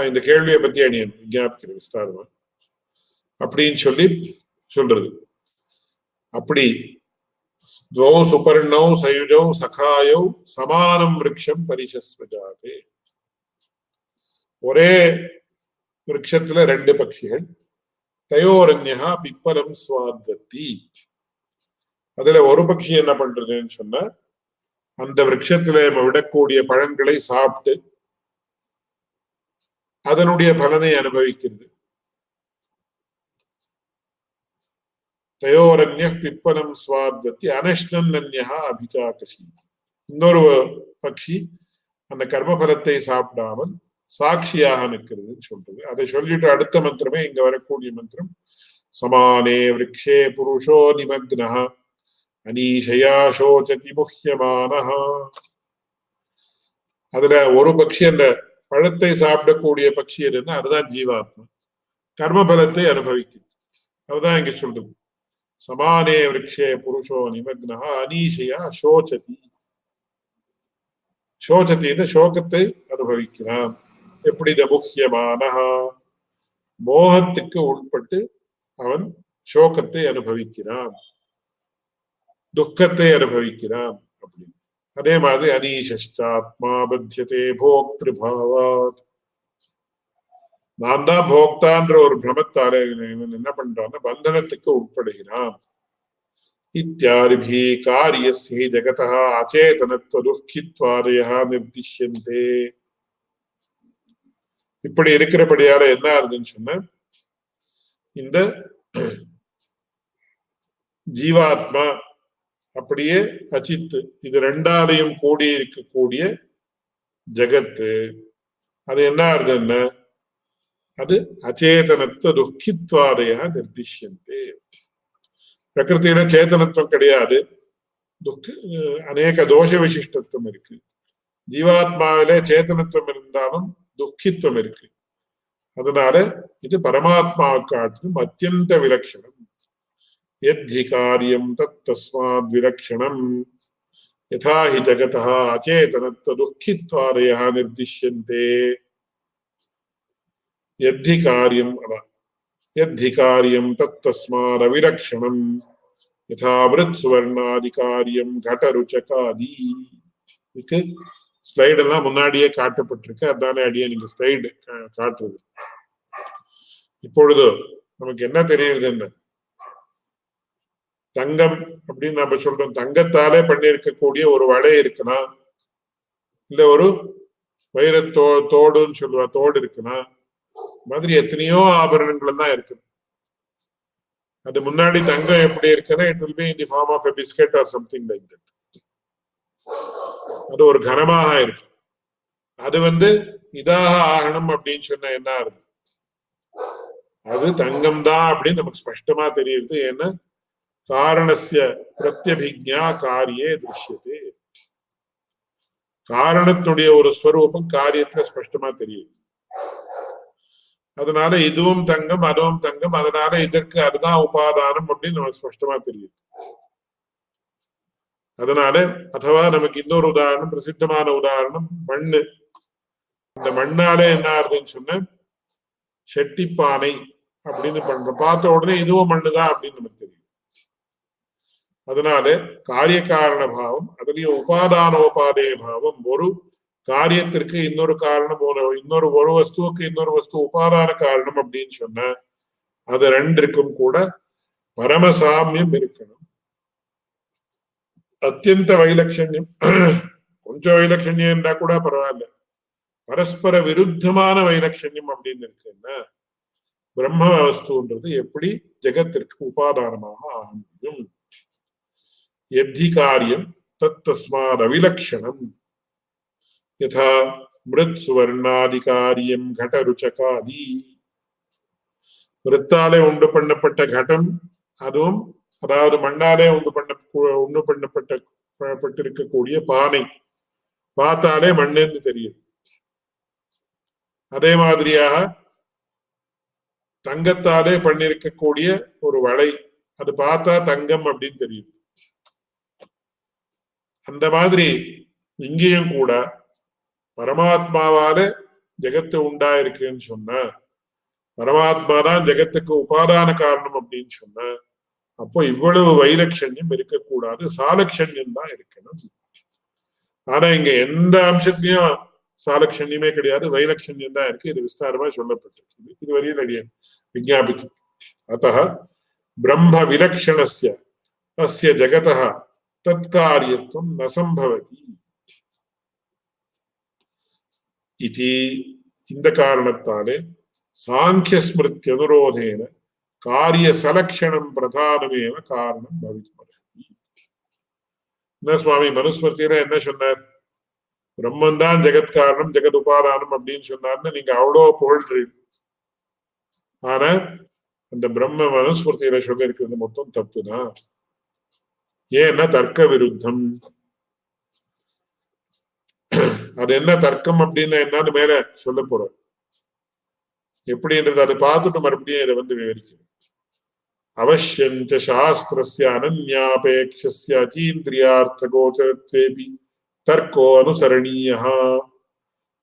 இந்த கேள்வியை பத்தி அணியன் விஞ்ஞாபிக்கிறேன் விஸ்தாரமா அப்படின்னு சொல்லி சொல்றது. அப்படி துவோ சுபர்ணோ சயுஜோ சகாயோ சமானம் விருட்சம் பரிசஸ்வஜாதே, ஒரே விருட்சத்துல 2 பட்சிகள், தயோரண்யா பிப்பலம் ஸ்வாத்வத்தி, அதுல ஒரு பட்சி என்ன பண்றதுன்னு சொன்னா அந்த விருட்சத்துல விடக்கூடிய பழங்களை சாப்பிட்டு அதனுடைய பலனை அனுபவிக்கிறது. தயோரண்ய பிப்பலம் ஸ்வாத்வத்தி அனஷ்ணன்யா அபிச்சாகசி, இன்னொரு பட்சி அந்த கர்மபலத்தை சாப்பிடாமல் சாட்சியாக நிற்கிறதுன்னு சொல்றது. அதை சொல்லிட்டு அடுத்த மந்திரமே இங்க வரக்கூடிய மந்திரம் சமானே விருக்ஷே புருஷோ நிமக்னஹ அனீஷயா சோசதி முஹ்யமானஹ. அதுல ஒரு பட்சி அந்த பழத்தை சாப்பிடக்கூடிய பட்சி எதுன்னா அதுதான் ஜீவாத்மா, கர்மபலத்தை அனுபவிக்கிறது. அதுதான் இங்க சொல்றது சமானே விருக்ஷே புருஷோ நிமக்னஹ அனீஷயா சோசதி, சோசத்தின்னு சோகத்தை அனுபவிக்கிறான். எப்படி முக்கியமானஹா, மோகத்துக்கு உட்பட்டு அவன் சோகத்தை அனுபவிக்கிறான், துக்கத்தை அனுபவிக்கிறான். அப்படி அதே மாதிரி அனீஷாத்மா பத்தியதே போக்திருபாவாத், நான் தான் போக்தான்ற ஒரு பிரமத்தால என்ன பண்றான்னா பந்தனத்துக்கு உட்படுகிறான். இத்தியாதிபி காரியஸ்ய ஜகதः அச்சேதனத்வ துக்கித்வாதயः நிர்திஷ்யந்தே. இப்படி இருக்கிறபடியால என்ன ஆகுதுன்னு சொன்ன இந்த ஜீவாத்மா அப்படியே அச்சித்து இது 2ஆலையும் கூடி இருக்கக்கூடிய ஜகத்து, அது என்ன ஆகுதுன்னா அது அச்சேதனத்துவ துக்கித்வாதய நிர்திஷ்யந்தே. பிரகிருத்தில சேத்தனத்துவம் கிடையாது, அநேக தோஷ விசிஷ்டத்துவம் இருக்கு. ஜீவாத்மாவில சேத்தனத்துவம் இருந்தாலும் துக்கித்துவம் இருக்கு. அதனால இது பரமாத்மாவுக்காட்டிலும் அத்தியந்த விலட்சணம். யத்தி காரியம் தத் தஸ்மாத் விலட்சணம் யதா ஹி ஜகதः அச்சேதனத்துவ துக்கித்வாதயः நிர்திஷ்யந்தே. யத்தி காரியம் தத் தஸ்மாத் அவிலட்சணம் யதா மிருத் சுவர்ணாதி காரியம் கடருச்சகாதி. இதுக்கு ஸ்லைடு எல்லாம் முன்னாடியே காட்டப்பட்டிருக்கு, அதானே அடியே நீங்க ஸ்லைடு காட்டுறது. இப்பொழுது நமக்கு என்ன தெரியுது, என்ன தங்கம் அப்படின்னு நம்ம சொல்றோம், தங்கத்தாலே பண்ணியிருக்கக்கூடிய ஒரு வடை இருக்கலாம், இல்ல ஒரு தோடுன்னு சொல்லுவா தோடு இருக்குன்னா மாதிரி எத்தனையோ ஆபரணங்கள் தான் இருக்கு. அது முன்னாடி தங்கம் எப்படி இருக்குன்னா it will be in the form of a biscuit or something like that. அது ஒரு கனமாக இருக்கு. அது இதாக ஆகணும் அப்படின்னு சொன்னா என்ன ஆகுது, அது தங்கம் தான் அப்படின்னு நமக்கு ஸ்பஷ்டமா தெரியுது. ஏன்னா காரணஸ்ய பிரத்யபிக்ஞா காரியே திருஷ்யதே, காரணத்துடைய ஒரு ஸ்வரூபம் காரியத்துல ஸ்பஷ்டமா தெரியுது. அதனால இதுவும் தங்கம் அதுவும் தங்கம், அதனால இதற்கு அதுதான் உபாதானம் அப்படின்னு நமக்கு ஸ்பஷ்டமா தெரியுது. அதனால அதுவா நமக்கு இன்னொரு உதாரணம், பிரசித்தமான உதாரணம் மண்ணு. இந்த மண்ணாலே என்ன ஆகுதுன்னு சொன்ன செட்டிப்பானை அப்படின்னு பண்றோம், பார்த்த உடனே இதுவும் மண்ணுதான் அப்படின்னு நமக்கு தெரியும். அதனால காரிய காரண பாவம், அதுலயும் உபாதானோபாதேய பாவம். ஒரு காரியத்திற்கு இன்னொரு காரணம், ஒரு வஸ்துவுக்கு இன்னொரு வஸ்து உபாதான காரணம் அப்படின்னு சொன்ன அது 2க்கும் கூட பரமசாமியம் இருக்கணும், அத்தியந்த வைலட்சண்யம் கொஞ்சம் வைலட்சண்யம் இருந்தா கூட பரவாயில்ல. பரஸ்பர விருத்தமான வைலட்சண்யம் அப்படின்னு இருக்குன்னா பிரம்ம வஸ்துன்றது எப்படி ஜெகத்திற்கு உபாதானமாக ஆக முடியும்? எத்தி காரியம் தத் தஸ்மாத் அவிலக்ஷணம் யதா மிருத் சுவர்ணாதி காரியம் கட ருச்சகாதி. மிருத்தாலே உண்டு பண்ணப்பட்ட கடம், அதுவும் அதாவது மண்ணாலே உண்டு பண்ணப்பட்டிருக்கக்கூடிய பானை பார்த்தாலே மண்ணென்று தெரியும். அதே மாதிரியாக தங்கத்தாலே பண்ணிருக்கக்கூடிய ஒரு வளை, அது பார்த்தா தங்கம் அப்படின்னு தெரியும். அந்த மாதிரி இங்கேயும் கூட பரமாத்மாவால ஜெகத்து உண்டாயிருக்குன்னு சொன்ன, பரமாத்மா தான் ஜெகத்துக்கு உபாதான காரணம் அப்படின்னு சொன்ன, அப்போ இவ்வளவு வைலட்சண்யம் இருக்கக்கூடாது, சாலட்சண்யம் தான் இருக்கணும். ஆனா இங்க எந்த அம்சத்திலையும் சாலட்சண்யமே கிடையாது, வைலட்சண்யம் தான் இருக்கு. இது விஸ்தாரமா சொல்லப்பட்டிருக்கு. இது வரையில் அடியேன் விஞ்ஞாபிச்சு. அத்தः பிரம்ம விலக்ஷணஸ்ய அஸ்ய ஜகதः தத்காரியத்துவம் ந சம்பவதி இதி. இந்த காரணத்தாலே சாங்கிய ஸ்மிருதி அனுரோதேன காரிய சலக்ஷணம் பிரதானமேவ காரணம் பவித்துமர்ஹதி. என்ன சுவாமி மனுஸ்மிருதியில என்ன சொன்னார்? பிரம்மன் தான் ஜெகத் காரணம், ஜெகத் உபாதானம் அப்படின்னு சொன்னார்னு நீங்க அவ்வளோ புகழ்றீங்க. ஆனா அந்த பிரம்ம மனுஸ்மிருதியில சொல்லி இருக்கிறது மொத்தம் தப்புதான். ஏன்னா தர்க்க விருத்தம். அது என்ன தர்க்கம் அப்படின்னு என்னன்னு மேல சொல்ல போறோம். எப்படின்றது அதை பார்த்துட்டு மறுபடியும் இதை விவரிக்கிறேன். அவசியஞ்ச சாஸ்திரஸ்ய அனன்யாபேக்ஷஸ்ய அதீந்திரியார்த்த கோச்சரத்வேபி தர்க்கோ அனுசரணீயः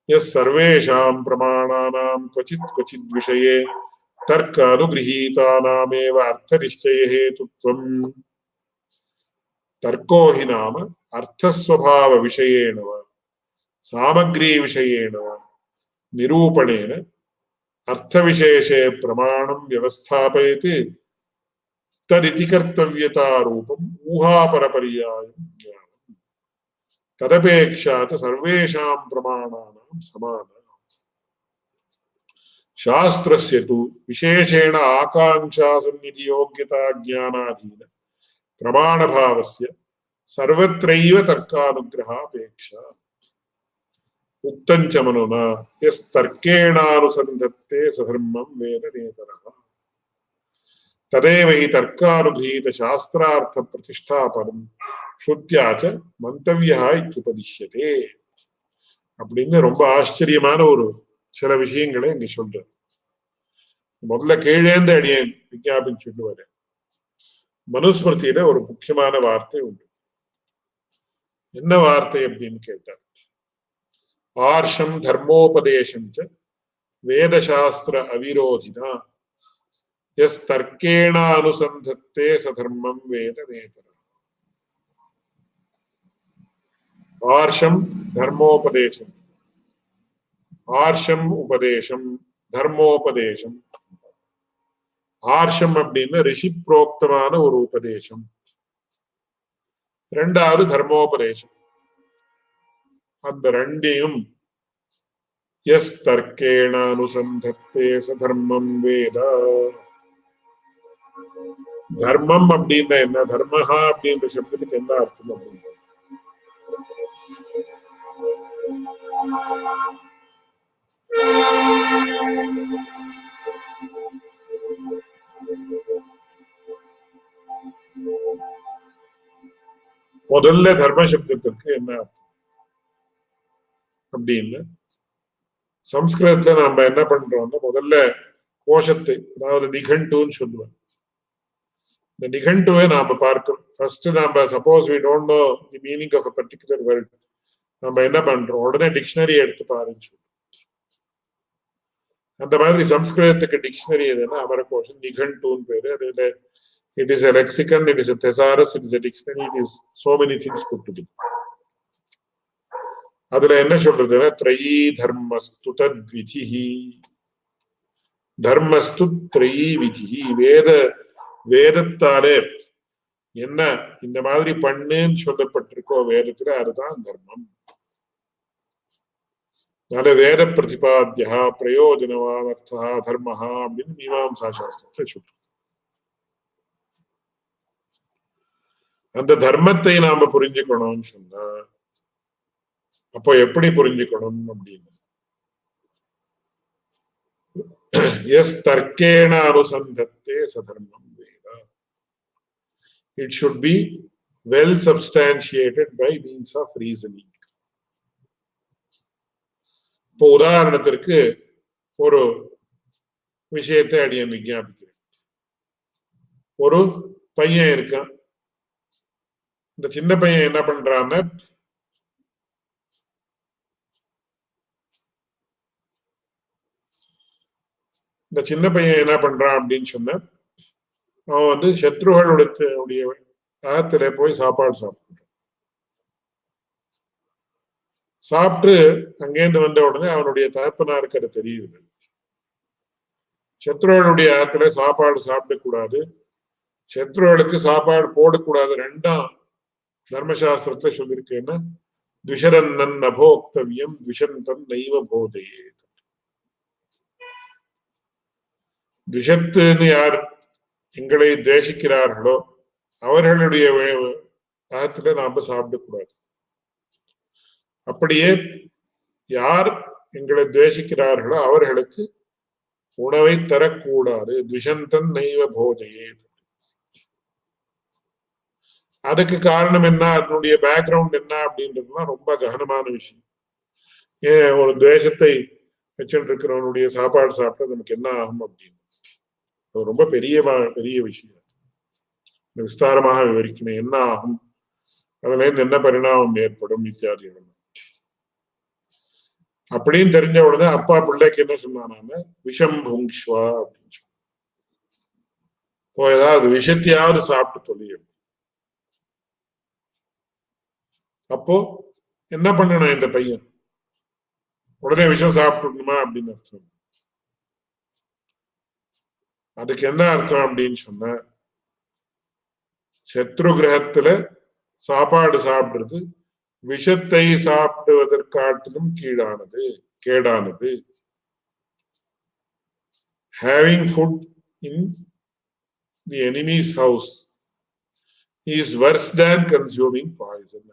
யஸ் சர்வேஷாம் பிரமாணானாம் क्वचित् क्वचित् விஷயே தர்க்க அனுகிரஹீதானாமேவ அர்த்தநிச்சய ஹேதுத்வம். தர்க்கோ ஹி நாம அர்த்தஸ்வபாவ விஷயேன வா சாமக்ரி விஷயேன வா நிரூபணேன அர்த்தவிசேஷே பிரமாணம் வியவஸ்தாபயதி ததிதி கர்த்தவ்யதா ரூபம் ஊஹாபரபர்யாயம் ஞானம் ததபேக்ஷாத் சர்வேஷாம் பிரமாணானாம் சமானம். शास्त्रस्य तु विशेषेण आकांक्षा सन्निधि योग्यता ज्ञानाधीन प्रमाणभावस्य सर्वत्रैव तर्कानुग्रहापेक्षा. उक्तञ्च मनुना यस्तर्केणानुसन्धत्ते सधर्मं वेद नेतरः तदेव हि तर्कानुगृहीत शास्त्रार्थ प्रतिष्ठापनं श्रुत्या च मन्तव्यः इत्युपदिश्यते. அப்படின்னு ரொம்ப ஆச்சரியமான ஒரு சில விஷயங்களை இங்க சொல்றேன். முதல்ல கீழேந்து அடியேன் விஞ்ஞாபின்னு சொல்லுவாரு. மனுஸ்மிருதியில ஒரு முக்கியமான வார்த்தை உண்டு. என்ன வார்த்தை அப்படின்னு கேட்டார், ஆர்ஷம் தர்மோபதேசம் வேதசாஸ்திர அவிரோதினா எஸ் தர்க்கேண அனுசந்தத்தே சதர்மம் வேத நேதர. ஆர்ஷம் தர்மோபதேசம், ஆர்ஷம் உபதேசம், தர்மோபதேசம். ஆர்ஷம் அப்படின்னு ரிஷிப்ரோக்தமான ஒரு உபதேசம். ரெண்டாவது தர்மோபதேசம். அந்த ரெண்டையும் எஸ் தர்க்கேண அனுசந்தத்தே சதர்மம் வேத. தர்மம் அப்படின்னா என்ன, தர்மஹா அப்படின்ற சப்தத்துக்கு என்ன அர்த்தம் அப்படின்னு முதல்ல தர்ம சப்தத்திற்கு என்ன அர்த்தம் அப்படின்னு சம்ஸ்கிருதத்துல நாம என்ன பண்றோம்னா முதல்ல கோஷத்தை, அதாவது நிகண்டுன்னு சொல்லுவேன். இந்த நிகண்டுவை நாம பார்க்கிறோம். ஃபர்ஸ்ட் நாம suppose we don't know the meaning of a particular word, நம்ம என்ன பண்றோம், உடனே டிக்ஷனரி எடுத்து பாருன்னு சொல்லுவோம். அந்த மாதிரி சம்ஸ்கிருதத்துக்கு டிக்ஷனரி எதுன்னா அமரகோஷம், நிகண்டுன்னு பேரு. அதுல it is a lexicon, it is a thesaurus, it is a dictionary, it is so many things put together. அதுல என்ன சொல்றதுன்னா த்ரயீ தர்மஸ்து தத்விதிஹி, தர்மஸ்து த்ரயீ விதிஹி. வேதத்தாலே என்ன இந்த மாதிரி பண்ணுன்னு சொல்லப்பட்டிருக்கோ வேதத்துல அதுதான் தர்மம். அதனால வேத பிரதிபாத்தியா பிரயோஜனவான் அர்த்தா தர்மஹா அப்படின்னு மீமாம்சா சாஸ்திரத்தை சொல்றோம். அந்த தர்மத்தை நாம புரிஞ்சுக்கணும்னு சொன்னா அப்போ எப்படி புரிஞ்சுக்கணும் அப்படின்னு, எஸ் தர்க்கேண அனுசந்தத்தே சதர்மம் வேதா, it should be well substantiated by means of reasoning. இப்போ உதாரணத்திற்கு ஒரு விஷயத்தை அடியன் விஞ்ஞாபிக்கிறேன். ஒரு பையன் இருக்கான். இந்த சின்ன பையன் என்ன பண்றான்னு, இந்த சின்ன பையன் என்ன பண்றான் அப்படின்னு சொன்ன, அவன் சத்ருகளுடைய அகத்துல போய் சாப்பாடு சாப்பிடுறான். சாப்பிட்டு அங்கேருந்து வந்த உடனே அவனுடைய தகப்பனாருக்கு அது தெரியுது. சத்ருகளுடைய அகத்துல சாப்பாடு சாப்பிடக்கூடாது, சத்ருகளுக்கு சாப்பாடு போடக்கூடாது. ரெண்டாம் தர்மசாஸ்திரத்துல சொல்லியிருக்கேன்னா, துஷரன்னன் அபோக்தவியம் துஷந்தன் நைவ போதையே. துஷத்துன்னு யார் எங்களை தேசிக்கிறார்களோ அவர்களுடைய அகத்துல நாம சாப்பிடக்கூடாது. அப்படியே யார் எங்களை துவேஷிக்கிறார்களோ அவர்களுக்கு உணவை தரக்கூடாது. துஷந்தன் நைவ போதையே. அதுக்கு காரணம் என்ன, அதனுடைய பேக்ரவுண்ட் என்ன அப்படின்றதுலாம் ரொம்ப ககனமான விஷயம். ஏன் ஒரு துவேஷத்தை வச்சுட்டு இருக்கிறவனுடைய சாப்பாடு சாப்பிட்டா நமக்கு என்ன ஆகும் அப்படின்னு, அது ரொம்ப பெரிய விஷயம். விஸ்தாரமாக விவரிக்கணும். என்ன ஆகும், அதுல இருந்து என்ன பரிணாமம் ஏற்படும் இத்தியாதி. அப்படின்னு தெரிஞ்ச உடனே அப்பா பிள்ளைக்கு என்ன சொன்னானா, விஷம் புங்ஷ்வா அப்படின்னு சொல்லி, ஏதாவது விஷத்தையாவது சாப்பிட்டு தொழில். அப்போ என்ன பண்ணணும் இந்த பையன், உடனே விஷம் சாப்பிட்டுமா அப்படின்னு அர்த்தம். அதுக்கு என்ன அர்த்தம் அப்படின்னு சொன்ன, சத்ரு கிரகத்துல சாப்பாடு சாப்பிடுறது விஷத்தை சாப்பிடுவதற்காட்டிலும் கேடானது. Having food in the enemy's house is worse than consuming poison.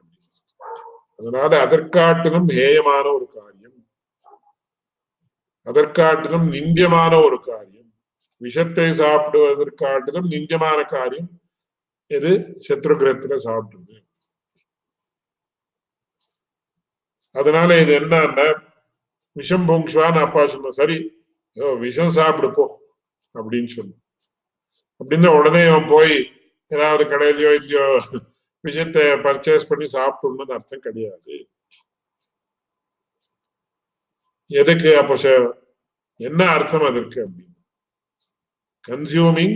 அதனால அதற்காட்டிலும் ஹேயமான ஒரு காரியம், அதற்காட்டிலும் நிஞ்சமான ஒரு காரியம், விஷத்தை சாப்பிடுவதற்காட்டிலும் நிஞ்சமான காரியம் எது, சத்ருகிரகத்துல சாப்பிடுறது. அதனால இது என்னன்னா, விஷம் புங்ஷ்வான்னு அப்பா சொன்ன, சரி விஷம் சாப்பிடுப்போ அப்படின்னு சொன்ன. அப்படின்னா உடனே அவன் போய் ஏதாவது கடையிலயோ இல்லையோ விஷத்தை பர்ச்சேஸ் பண்ணி சாப்பிடணும்னு அர்த்தம் கிடையாது. எதுக்கு அப்ப என்ன அர்த்தம் அதற்கு அப்படின்னு, consuming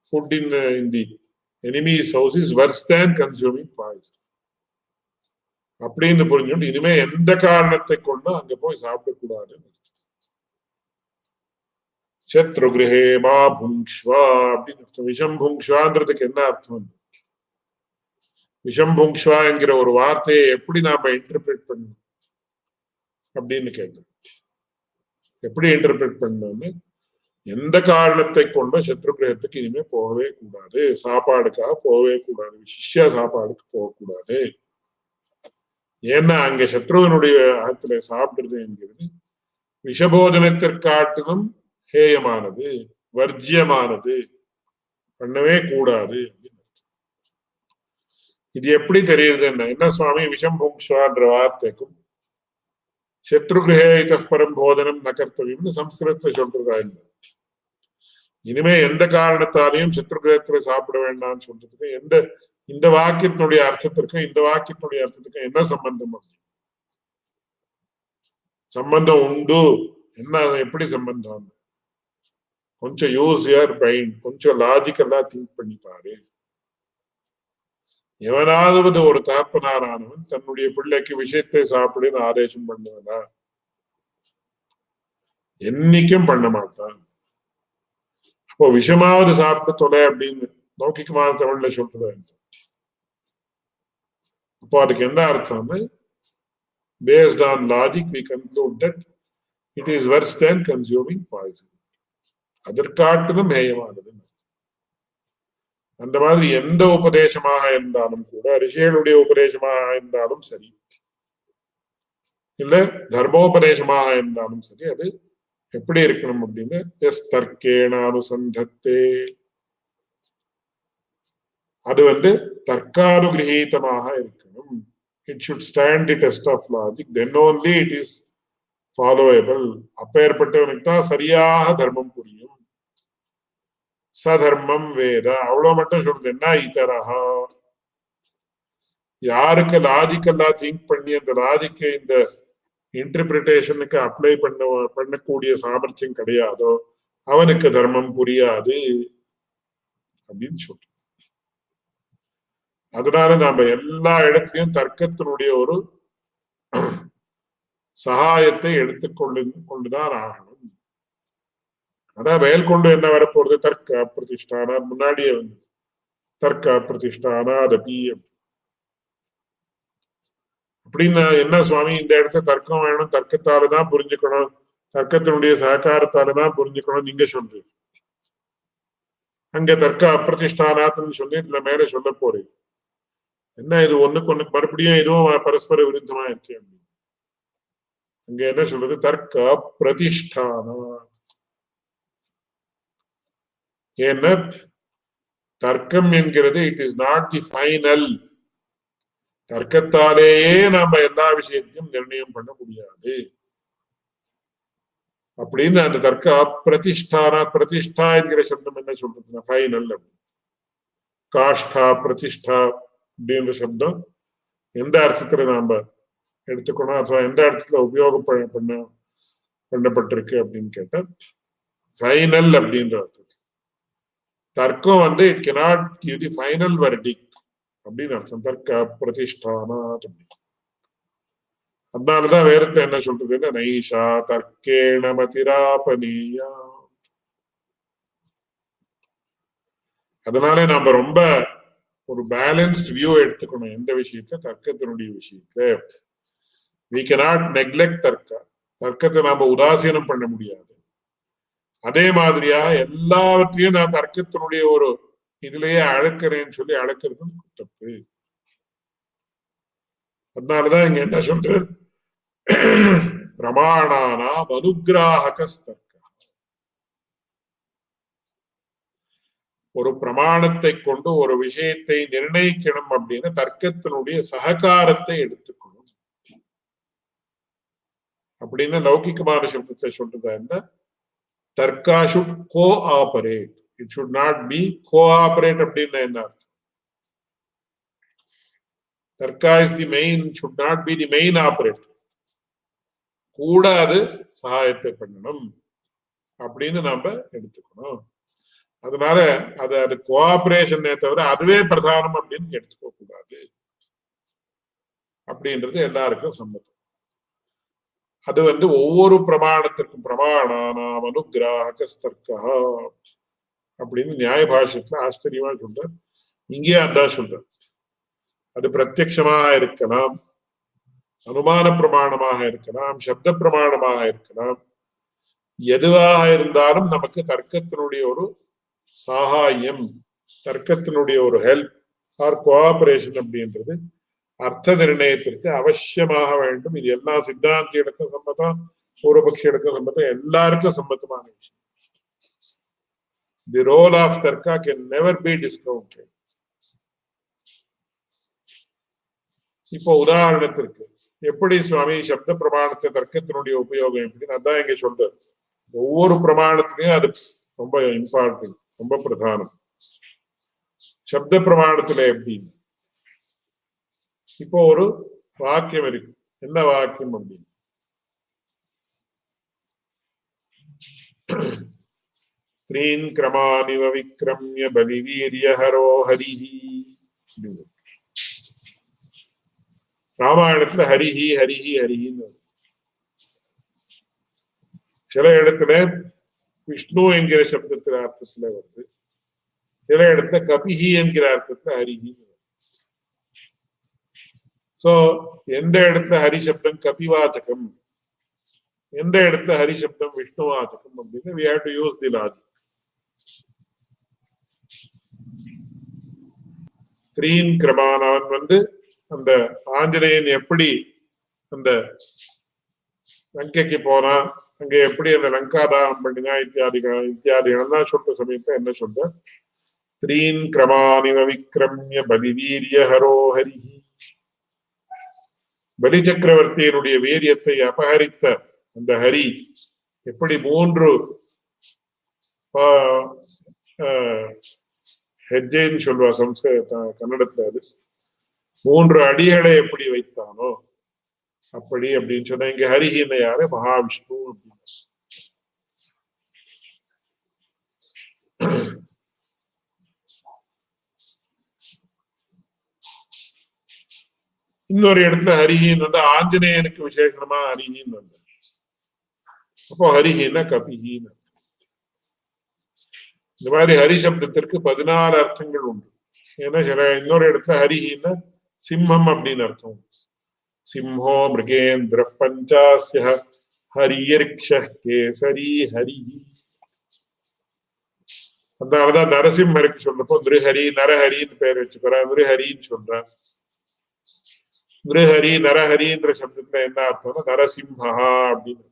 food in the enemy's house is worse than consuming poison அப்படின்னு புரிஞ்சுட்டு இனிமே எந்த காரணத்தை கொண்டும் அங்க போய் சாப்பிடக்கூடாதுன்னு. சத்ருகிரஹே மா புங்ஷ்வா அப்படின்னு அர்த்தம். விஷம் புங்ஷ்வான்றதுக்கு என்ன அர்த்தம், விஷம் புங்ஷ்வா என்கிற ஒரு வார்த்தையை எப்படி நாம இன்டர்பிரேட் பண்ணணும் அப்படின்னு கேட்டோம். எப்படி இன்டர்பிரேட் பண்ணோம்னு, எந்த காரணத்தை கொண்டும் சத்ரு கிரகத்துக்கு இனிமே போகவே கூடாது, சாப்பாடுக்காக போகவே கூடாது, சிஷ்ய சாப்பாடுக்கு போகக்கூடாது. ஏன்னா அங்க சத்ருவனுடைய அகத்துல சாப்பிடுறது என்கிறது விஷபோஜனத்திற்காட்டிலும் ஹேயமானது, வர்ஜியமானது, பண்ணவே கூடாது அப்படின்னு அர்த்தம். இது எப்படி தெரியுது, என்ன சுவாமி விஷம் புங்ஷ்வான்ற வார்த்தைக்கும் சத்ருகிரஹே இத்தः பரம் போதனம் ந கர்த்தவியம்னு சம்ஸ்கிருதத்துல சொல்றதா இல்லை. இனிமே எந்த காரணத்தாலையும் சத்ருகிரகத்துல சாப்பிட வேண்டாம்னு சொல்றதுக்கு இந்த வாக்கியத்தினுடைய அர்த்தத்திற்கும் இந்த வாக்கியத்தினுடைய அர்த்தத்துக்கும் என்ன சம்பந்தம்? சம்பந்தம் உண்டு. என்ன, எப்படி சம்பந்தம்? கொஞ்சம் யூஸ் யுவர் மைண்ட், கொஞ்சம் லாஜிக்கலா திங்க் பண்ணி பாரு. எவனாவது ஒரு தகப்பனாரானவன் தன்னுடைய பிள்ளைக்கு விஷயத்தை சாப்பிடுன்னு ஆதேசம் பண்ணுவனா? என்னைக்கும் பண்ண மாட்டான். அப்போ விஷமாவது சாப்பிட்டு தொலை அப்படின்னு லௌகிகமான தமிழ்ல சொல்றது. அப்போ அதுக்கு என்ன அர்த்தம்? Based on logic, we conclude that It is worse than consuming poison. அதற்காட்டிலும் ஹேயமானது. அந்த மாதிரி எந்த உபதேசமாக இருந்தாலும் கூட, ரிஷிகளுடைய உபதேசமாக இருந்தாலும் சரி, இல்ல தர்மோபதேசமாக இருந்தாலும் சரி, அது எப்படி இருக்கணும் அப்படின்னு, எஸ் தர்க்கேன அனுசந்தத்தே, அது தர்க்கானுகிரகீதமாக இருக்கணும். It should stand the test of logic, then only it is followable. அப்பேற்பட்டவனுக்கு தான் சரியாக தர்மம் புரியும். சதர்மம் வேத, அவ்வளவு மட்டும் சொல்றது. என்ன இதரஹா, யாருக்கு லாஜிக்கெல்லாம் திங்க் பண்ணி அந்த லாஜிக்கை இந்த இன்டர்பிரிட்டேஷனுக்கு அப்ளை பண்ணக்கூடிய சாமர்த்தியம் கிடையாதோ அவனுக்கு தர்மம் புரியாது அப்படின்னு சொல்றது. அதனால நாம எல்லா இடத்துலயும் தர்க்கத்தினுடைய ஒரு சகாயத்தை கொண்டுதான் ஆகணும். அதான் மேற்கொண்டு என்ன வரப்போறது, தர்க்க பிரதிஷ்டானா, முன்னாடியே வந்து தர்க்க பிரதிஷ்டானா அதபி அப்படின்னா என்ன சுவாமி, இந்த இடத்துல தர்க்கம் வேணும், தர்க்கத்தாலதான் புரிஞ்சுக்கணும், தர்க்கத்தினுடைய சககாரத்தாலதான் புரிஞ்சுக்கணும் நீங்க சொல்றீங்க. அங்க தர்க்க அப்பிரதிஷ்டானாத்னு சொல்லி இதுல மேல சொல்ல போறீங்க. என்ன இது ஒண்ணுக்கு ஒண்ணுக்கு மறுபடியும் இதுவும் பரஸ்பர விருத்தமா இருக்கு. அங்க என்ன சொல்றது, தர்க்க பிரதிஷ்டானா. ஏன்னா தர்க்கம் என்கிறது it is not the final. தர்க்கத்தாலேயே நாம எல்லா விஷயத்தையும் நிர்ணயம் பண்ண முடியாது அப்படின்னு அந்த தர்க்க பிரதிஷ்டானா, பிரதிஷ்டா என்கிற சப்தம் என்ன சொல்றதுன்னா ஃபைனல். காஷ்டா பிரதிஷ்டா அப்படின்ற சப்தம் எந்த அர்த்தத்துல நாம எடுத்துக்கணும், அथवा எந்த அர்த்தத்துல உபயோகம் பண்ணப்பட்டிருக்கு அப்படின்னு கேட்டா ஃபைனல் அப்படின்ற அர்த்தம். தர்க்கம் it cannot give the final verdict அப்படின்னு அர்த்தம். தர்க்க பிரதிஷ்டானா. அதனாலதான் வேறத்தை என்ன சொல்றதுன்னா நைஷா தர்க்கேண மதிராபனீயா. அதனால நாம ரொம்ப ஒரு பேலன்ஸ்ட் வியூ எடுத்துக்கணும் எந்த விஷயத்த, தர்க்கத்தினுடைய விஷயத்துல. we cannot neglect தர்க்கத்தை நாம உதாசீனம் பண்ண முடியாது. அதே மாதிரியா எல்லாவற்றையும் நான் தர்க்கத்தினுடைய ஒரு இதுலயே அழக்கிறேன்னு சொல்லி அழக்கிறது தப்பு. அதனாலதான் இங்க என்ன சொல்ற, பிரமாணானாம் அனுகிராஹக. ஒரு பிரமாணத்தை கொண்டு ஒரு விஷயத்தை நிர்ணயிக்கணும் அப்படின்னு தர்க்கத்தினுடைய சககாரத்தை எடுத்துக்கணும் அப்படின்னு லௌகிகமான சப்தத்தை சொல்றதா என்ன, தர்க்கா should cooperate, it should not be cooperate அப்படின்னா என்ன அர்த்தம். தர்க்கா is the main, should not be the main operator. கூட அது சகாயத்தை பண்ணணும் அப்படின்னு நாம எடுத்துக்கணும். அதனால அது கோஆபரேஷனே தவிர அதுவே பிரதானம் அப்படின்னு எடுத்துக்க கூடாது அப்படின்றது எல்லாருக்கும் சம்மதம். அது ஒவ்வொரு பிரமாணத்திற்கும் பிரமாணானாம் அனுகிராஹக அப்படின்னு நியாய பாஷ்யத்துல ஆச்சரியமா சொல்றார். இங்கே அதான் சொல்றார். அது பிரத்யக்ஷமாக இருக்கலாம், அனுமான பிரமாணமாக இருக்கலாம், சப்த பிரமாணமாக இருக்கலாம். எதுவாக இருந்தாலும் நமக்கு தர்க்கத்தினுடைய ஒரு சகாயம், தர்க்கத்தினுடைய ஒரு ஹெல்ப் ஆர் கோஆபரேஷன் அப்படின்றது அர்த்த நிர்ணயத்திற்கு அவசியமாக வேண்டும். இது எல்லா சித்தாந்திகளுக்கும் சம்மதம், பூர்வபக்ஷிகளுக்கும் சம்மதம், எல்லாருக்கும் சம்மதமான விஷயம். The role of tarka can never be discounted. இப்போ உதாரணத்திற்கு எப்படி சுவாமி சப்த பிரமாணத்தை தர்க்கத்தினுடைய உபயோகம் எப்படின்னு அதான் இங்க சொல்றாரு. ஒவ்வொரு பிரமாணத்திலையும் அது ரொம்ப இம்பார்ட்டன்ட், ரொம்ப பிரதானம். சப்த பிரமாணத்துல எப்படி, இப்போ ஒரு வாக்கியம் இருக்கு. என்ன வாக்கியம் அப்படின்னு, த்ரீன் கிரமானிவ விக்ரம்ய பலிவீரியஹரோ ஹரிஹி. ராமாயணத்துல ஹரிஹி ஹரிஹி ஹரிஹின்னு சில இடத்துல விஷ்ணு என்கிற சப்தத்துல அர்த்தத்துல வருது, சில இடத்துல கபிஹி என்கிற அர்த்தத்துல ஹரிஹி. சோ எந்த இடத்துல ஹரி சப்தம் கபிவாச்சகம், எந்த இடத்துல ஹரி சப்தம் விஷ்ணுவாச்சகம் அப்படின்னு we have to use the logic. த்ரீன் கிரமான் அவன் அந்த ஆஞ்சநேயன் எப்படி அந்த லங்கைக்கு போனா அங்க எப்படி அந்த லங்காதானம் பண்ணினா இத்தியாதிகள்லாம் சொல்ற சமயத்தை என்ன சொல்ற த்ரீன் கிரமானிவ விக்ரமிய பலிவீரிய ஹரோ ஹரி. பலி சக்கரவர்த்தியினுடைய வீரியத்தை அபகரித்த அந்த ஹரி எப்படி 3 ஹெஜ்ஜைன்னு சொல்வா சம்ஸ்கிருத கன்னடத்துல, அது 3 அடிகளை எப்படி வைத்தானோ அப்படி அப்படின்னு சொன்னா இங்க ஹரிஹின்னு யாரு மகாவிஷ்ணு அப்படின்னு. இன்னொரு இடத்துல ஹரிஹின்னு ஆஞ்சநேயனுக்கு விசேஷமா ஹரிஹின்னு வந்து அப்போ ஹரிஹின்னா கபிஹின்னு. இந்த மாதிரி ஹரி சப்தத்திற்கு 14 அர்த்தங்கள் உண்டு. ஏன்னா சில இன்னொரு இடத்துல ஹரிஹின்னா சிம்மம் அப்படின்னு அர்த்தம். சிம்ஹோ மிருகேந்திர பஞ்சாஸ்ய ஹரியர்க்ஷ கேசரி ஹரி. அதனாலதான் நரசிம்மருக்கு சொல்றப்போ நிருஹரி நரஹரின்னு பேர் வச்சுக்கிறான், நிருஹரின்னு சொல்றான். நிருஹரி நரஹரின்ற சப்தத்துல என்ன அர்த்தம்னா நரசிம்ஹா அப்படின்னு.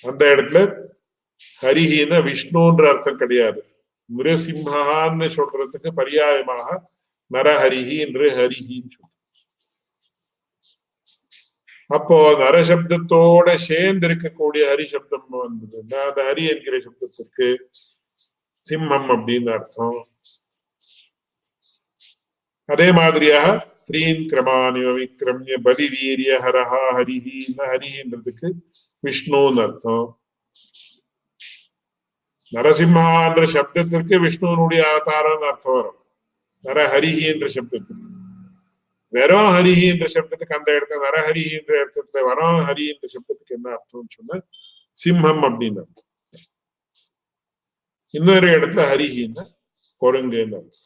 அந்த இடத்துல ஹரிஹின்னா விஷ்ணுன்ற அர்த்தம் கிடையாது. நிருசிம்ஹான்னு சொல்றதுக்கு பரியாயமாக நரஹரிஹி நிருஹரிஹின்னு சொல்ற. அப்போ நரசப்தத்தோட சேர்ந்து இருக்கக்கூடிய ஹரி சப்தம் வந்ததுன்னா அந்த ஹரி என்கிற சப்தத்திற்கு சிம்மம் அப்படின்னு அர்த்தம். அதே மாதிரியாக த்ரீன் கிரமானி விக்ரமிய பலி வீரிய ஹரஹா ஹரிஹி. ஹரின்றதுக்கு விஷ்ணுன்னு அர்த்தம். நரசிம்மான்ற சப்தத்திற்கு விஷ்ணுனுடைய அவதாரம்னு அர்த்தம் வரும். நரஹரிஹி என்ற சப்தத்துக்கு வெறும் ஹரிஹி என்ற சப்தத்துக்கு அந்த இடத்துல நரஹரி என்ற இடத்துல வரம் ஹரி என்ற சப்தத்துக்கு என்ன அர்த்தம்னு சொன்னா சிம்மம் அப்படின்னு அர்த்தம். இன்னொரு இடத்துல ஹரிஹின்னு குரங்குன்னு அர்த்தம்.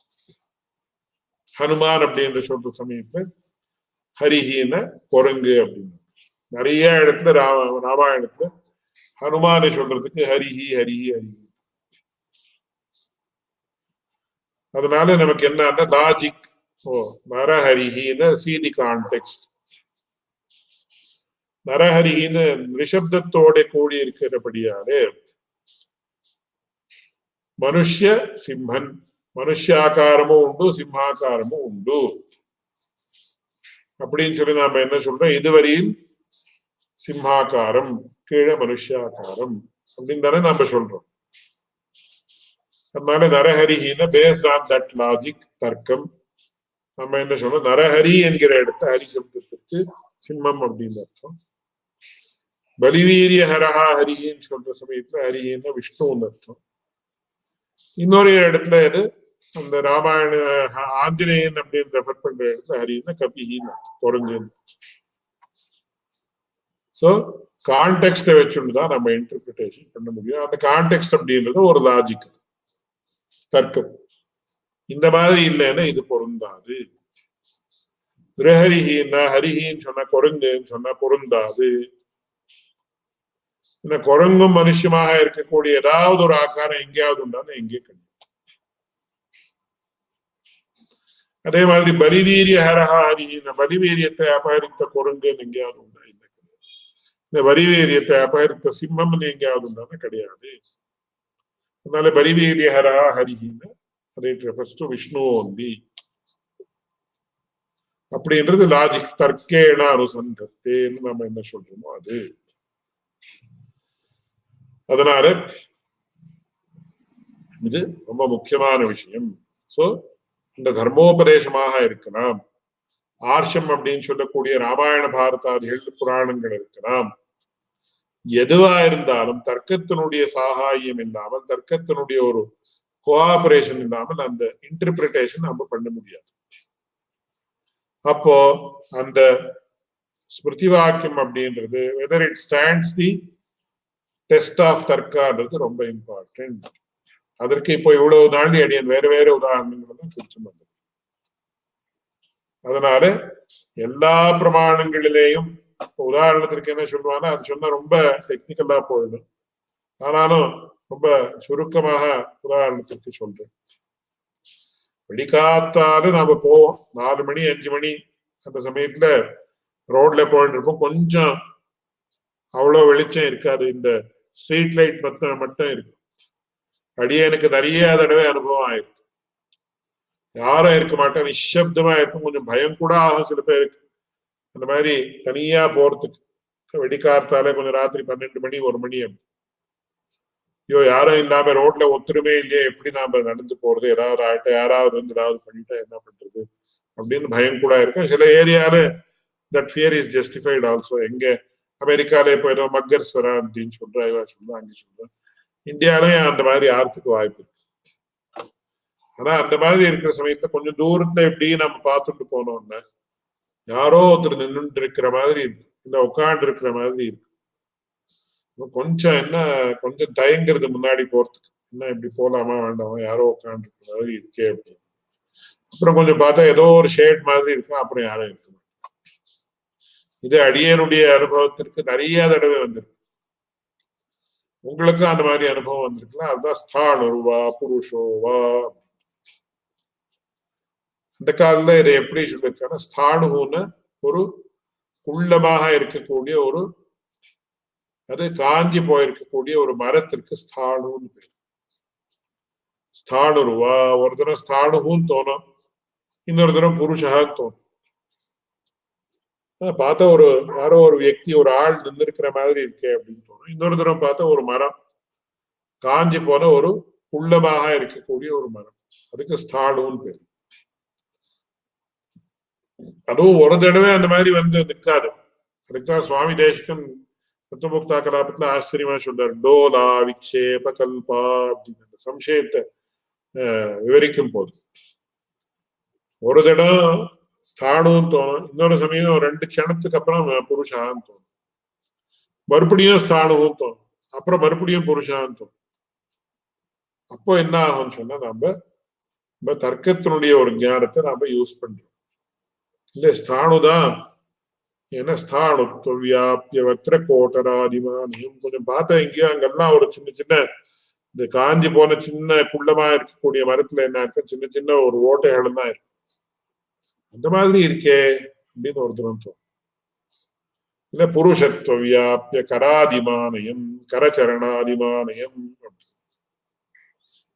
ஹனுமான் அப்படின்ற சொல்ற சமயத்துல ஹரிஹின்னு குரங்கு அப்படின்னு. நிறைய இடத்துல ராமாயணத்துல ஹனுமானை சொல்றதுக்கு ஹரிஹி ஹரிஹி ஹரிஹி. அதனால நமக்கு என்ன லாஜிக், நரஹரிஹின்னு see the context. நரஹரிஹின்னு நிஷப்தத்தோட கூடி இருக்கிறபடியாலே மனுஷ்ய சிம்மன், மனுஷாக்காரமும் உண்டு சிம்மாக்காரமும் உண்டு அப்படின்னு சொல்லி நாம என்ன சொல்றோம், இதுவரையில் சிம்மாக்காரம் கீழே மனுஷாக்காரம் அப்படின்னு தானே நாம சொல்றோம். அதனால நரஹரிஹின்னு பேஸ்ட் ஆன் தட் லாஜிக் தர்க்கம் நம்ம என்ன சொல்றோம், நரஹரி என்கிற இடத்த ஹரி சப்தத்திற்கு சிம்மம் அப்படின்னு அர்த்தம். பலிவீரிய ஹரஹா ஹரின்னு சொல்ற சமயத்துல ஹரின்னா விஷ்ணுன்னு அர்த்தம். இன்னொரு இடத்துல இது அந்த ராமாயண ஆஞ்சநேயன் அப்படின்னு ரெஃபர் பண்ற இடத்துல ஹரின்னா கபிஹின்னு அர்த்தம், குரங்குன்னு. சோ கான்டெக்ஸ்ட வச்சுட்டுதான் நம்ம இன்டர்பிரிட்டேஷன் பண்ண முடியும். அந்த கான்டெக்ஸ்ட் அப்படின்றது ஒரு லாஜிக் தர்க்கம். இந்த மாதிரி இல்லைன்னா இது பொருந்தாது. ஹரிஹின்னா ஹரிஹின்னு சொன்னா குரங்குன்னு சொன்னா பொருந்தாது. இந்த குரங்கும் மனுஷமாக இருக்கக்கூடிய ஏதாவது ஒரு ஆக்காரம் எங்கேயாவது உண்டான்னு எங்கே கிடையாது. அதே மாதிரி பலிவீரிய ஹரஹா ஹரிஹின்னா பலிவீரியத்தை அபகரித்த குரங்குன்னு எங்கேயாவது உண்டா? இல்லை கிடையாது. இந்த பலிவீரியத்தை அபகரித்த சிம்மம்னு எங்கேயாவது உண்டான்னு கிடையாது. அதனால பலிவீரிய ஹரஹா ஹரிஹின்னு it refers to Vishnu only அப்படின்றது லாஜிக். தர்க்கேண அனுசந்தத்தேன்னு நம்ம என்ன சொல்றோமோ அது. அதனால இது ரொம்ப முக்கியமான விஷயம். சோ இந்த தர்மோபதேசமாக இருக்கலாம், ஆர்ஷம் அப்படின்னு சொல்லக்கூடிய ராமாயண பாரதாதிகள் புராணங்கள் இருக்கலாம். எதுவா இருந்தாலும் தர்க்கத்தினுடைய சாகாயம் இல்லாமல், தர்க்கத்தினுடைய ஒரு கோஆபரேஷன் இல்லாமல் அந்த இன்டர்பிரிட்டேஷன் நம்ம பண்ண முடியாது. அப்போ அந்த ஸ்மிருதி வாக்கியம் அப்படின்றது whether it stands the test of தர்க்கான்றது ரொம்ப இம்பார்ட்டன்ட். அதற்கு இப்போ இவ்வளவு தாண்டி அடியன் வேற வேற உதாரணங்கள் தான் குறிச்சு வந்தது. அதனால எல்லா பிரமாணங்களிலேயும் உதாரணத்திற்கு என்ன சொல்லுவாங்கன்னா, அது சொன்னா ரொம்ப டெக்னிக்கலா போயிடும். ஆனாலும் ரொம்ப சுருக்கமாக உதாரணத்திற்கு சொல்றேன். வெடிக்காத்தாலும் நாம போவோம் 4 மணி 5 மணி அந்த சமயத்துல ரோட்ல போயிட்டு இருப்போம். கொஞ்சம் அவ்வளவு வெளிச்சம் இருக்காது, இந்த ஸ்ட்ரீட் லைட் மட்டும் இருக்கு. அடியனுக்கு நிறைய தடவை அனுபவம் ஆயிருக்கு. யாரும் இருக்க மாட்டேன், நிசப்தமா இருக்கும். கொஞ்சம் பயம் கூட ஆகும் சில பேருக்கு. அந்த மாதிரி தனியா போறதுக்கு வெடிக்காத்தாலே கொஞ்சம் ராத்திரி 12 மணி 1 மணி அப்படி. ஐயோ யாரும் இல்லாம ரோட்ல ஒத்துருமே இல்லையே, எப்படி நாம நடந்து போறது, ஏதாவது ஆயிட்ட யாராவது வந்து ஏதாவது பண்ணிட்டா என்ன பண்றது அப்படின்னு பயம் கூட இருக்கும். சில ஏரியால that fear is justified also. எங்க அமெரிக்கால இப்போ ஏதோ மக்கர்ஸ் வரா அப்படின்னு சொல்றா, இவா சொல்றா, அங்க சொல்றா. இந்தியாலயும் அந்த மாதிரி ஆறதுக்கு வாய்ப்பு இருக்கு. ஆனா அந்த மாதிரி இருக்கிற சமயத்துல கொஞ்சம் தூரத்துல எப்படி நம்ம பார்த்துட்டு போனோம்னா யாரோ ஒருத்தர் நின்றுட்டு இருக்கிற மாதிரி இருக்கு, இல்ல உட்காந்து இருக்கிற மாதிரி இருக்கு. கொஞ்சம் என்ன கொஞ்சம் தயங்குறது முன்னாடி போறதுக்கு, என்ன இப்படி போலாமா வேண்டாமா, யாரோ உட்காந்து இருக்கிற மாதிரி இருக்கே அப்படின்னு. அப்புறம் கொஞ்சம் பார்த்தா ஏதோ ஒரு ஷேட் மாதிரி இருக்கும், அப்புறம் யாரும் இருக்கு. இது அடியனுடைய அனுபவத்திற்கு நிறைய தடவை வந்திருக்கு. உங்களுக்கும் அந்த மாதிரி அனுபவம் வந்திருக்கலாம். அதுதான் ஸ்தானுருவா புருஷோவா. இந்த காலத்துல இதை எப்படி சொல்லியிருக்காங்கன்னா, ஸ்தானுன்னு ஒரு குள்ளமாக இருக்கக்கூடிய ஒரு, அது காஞ்சி போயிருக்கக்கூடிய ஒரு மரத்திற்கு ஸ்தானுன்னு பேர். ஸ்தானுருவா ஒரு தரம் ஸ்தானுன்னு தோணும், இன்னொரு தரம் புருஷான்னு தோணும். பார்த்தா ஒரு யாரோ ஒரு வியக்தி ஒரு ஆள் நின்றுருக்கிற மாதிரி இருக்கே அப்படின்னு தோணும். இன்னொரு தரம் பார்த்தா ஒரு மரம், காஞ்சி போன ஒரு குள்ளமாக இருக்கக்கூடிய ஒரு மரம், அதுக்கு ஸ்தானுன்னு பேர். அதுவும் ஒரு தடவை அந்த மாதிரி வந்து நிற்காது. அதுக்குதான் சுவாமி தேசிகன் தத்துவமுக்தா கலாபத்துல ஆச்சரியமா சொல்றாரு, டோலா விக்ஷேப கல்பா அப்படின்னு சம்சயத்தை விவரிக்கும் போது. ஒரு தடம் ஸ்தானுன்னு தோணும், இன்னொரு சமயம் 2 க்ஷணத்துக்கு அப்புறம் புருஷான்னு தோணும், மறுபடியும் ஸ்தானுவும் தோணும், அப்புறம் மறுபடியும் புருஷான்னு தோணும். அப்போ என்ன ஆகும்னு சொன்னா நம்ம தர்க்கத்தினுடைய ஒரு ஞானத்தை நாம யூஸ் பண்றோம். இல்ல ஸ்தானுதான், ஏன்னா ஸ்தானுத்துவ வியாபிய வக்ர கோட்டராதிமானியம். கொஞ்சம் பார்த்தா எங்கேயோ அங்கெல்லாம் ஒரு சின்ன சின்ன இந்த காஞ்சி போன சின்ன குள்ளமா இருக்கக்கூடிய மரத்துல என்ன இருக்கு, சின்ன சின்ன ஒரு ஓட்டைகள் தான் இருக்கு. அந்த மாதிரி இருக்கே அப்படின்னு ஒரு தரம் தோணும். இல்ல புருஷத்துவ வியாபிய கராதிமானயம் கரச்சரணாதிமானயம்.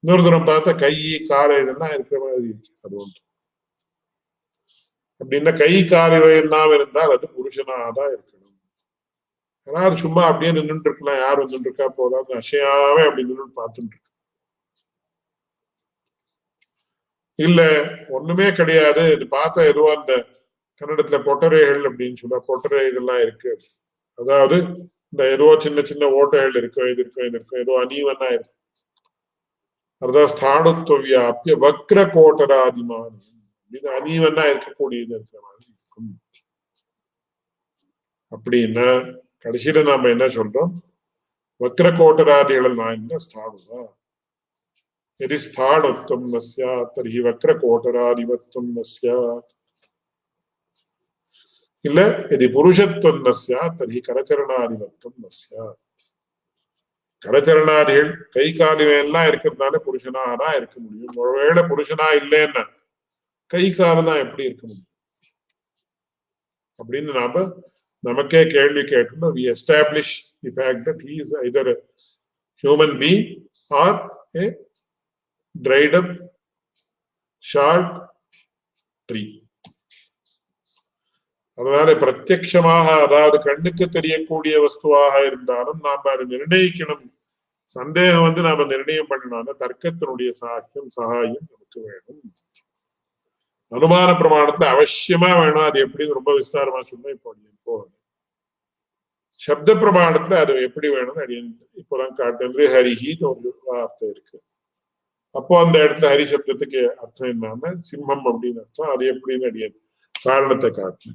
இன்னொரு தரம் பார்த்தா கை காலை இதெல்லாம் இருக்கிற மாதிரி இருக்கு, அது ஒன்று. அப்படின்னா கை காலை எல்லாம் இருந்தால் அது புருஷனாகதான் இருக்கணும். யாரும் சும்மா அப்படியே நின்றுட்டு இருக்கலாம், யார் வந்துட்டு இருக்கா போறாங்க அசையாவே அப்படி நின்று பார்த்துட்டு இருக்கு. இல்ல ஒண்ணுமே கிடையாது, இது பார்த்தா ஏதோ அந்த கன்னடத்துல பொட்டரைகள் அப்படின்னு சொல்ல, பொட்டரை இதெல்லாம் இருக்கு, அதாவது இந்த ஏதோ சின்ன சின்ன ஓட்டைகள் இருக்கும், இது இருக்கும் இது இருக்கும், ஏதோ அனீவனா இருக்கு. அதுதான் ஸ்தானுத்துவ வியாபிய வக்ர கோட்டராதிமானி, இது அனீவனா இருக்கக்கூடியது இருக்கிற மாதிரி இருக்கும். அப்படின்னா கடைசியில நாம என்ன சொல்றோம், வக்ர கோட்டராதிகள் நான் என்ன ஸ்தானுதான். यदि स्थाणुत्वं न स्यात् तर्हि वक्रकोटरादिवत्वं न स्यात्, இல்ல यदि पुरुषत्वं न स्यात् तर्हि करचरणादिवत्वं न स्यात्. கரச்சரணாதிகள் கை காலு எல்லாம் இருக்கிறதுனால புருஷனாக தான் இருக்க முடியும். ஒருவேளை புருஷனா இல்லைன்னா கை காலு தான் எப்படி இருக்க முடியும் அப்படின்னு நாம நமக்கே கேள்வி கேட்கணும். We establish the fact that he is either a human being or a dried up short tree. அதனால பிரத்யட்சமாக, அதாவது கண்ணுக்கு தெரியக்கூடிய வஸ்துவாக இருந்தாலும் நாம அதை நிர்ணயிக்கணும். சந்தேகம் வந்து நாம நிர்ணயம் பண்ணணும்னா தர்க்கத்தினுடைய சகாயம் நமக்கு வேணும். அனுமான பிரமாணத்துல அவசியமா வேணும். அது எப்படி ரொம்ப விஸ்தாரமா சொன்னா இப்போ சப்த பிரமாணத்துல அது எப்படி வேணும் அது இப்பதான் காட்டுறது. ஹரிஹின்னு ஒரு வார்த்தை இருக்கு, அப்போ அந்த இடத்துல ஹரி சப்தத்துக்கு அர்த்தம் இல்லாம சிம்மம் அப்படின்னு அர்த்தம். அது எப்படின்னு அடியாது காரணத்தை காட்டு.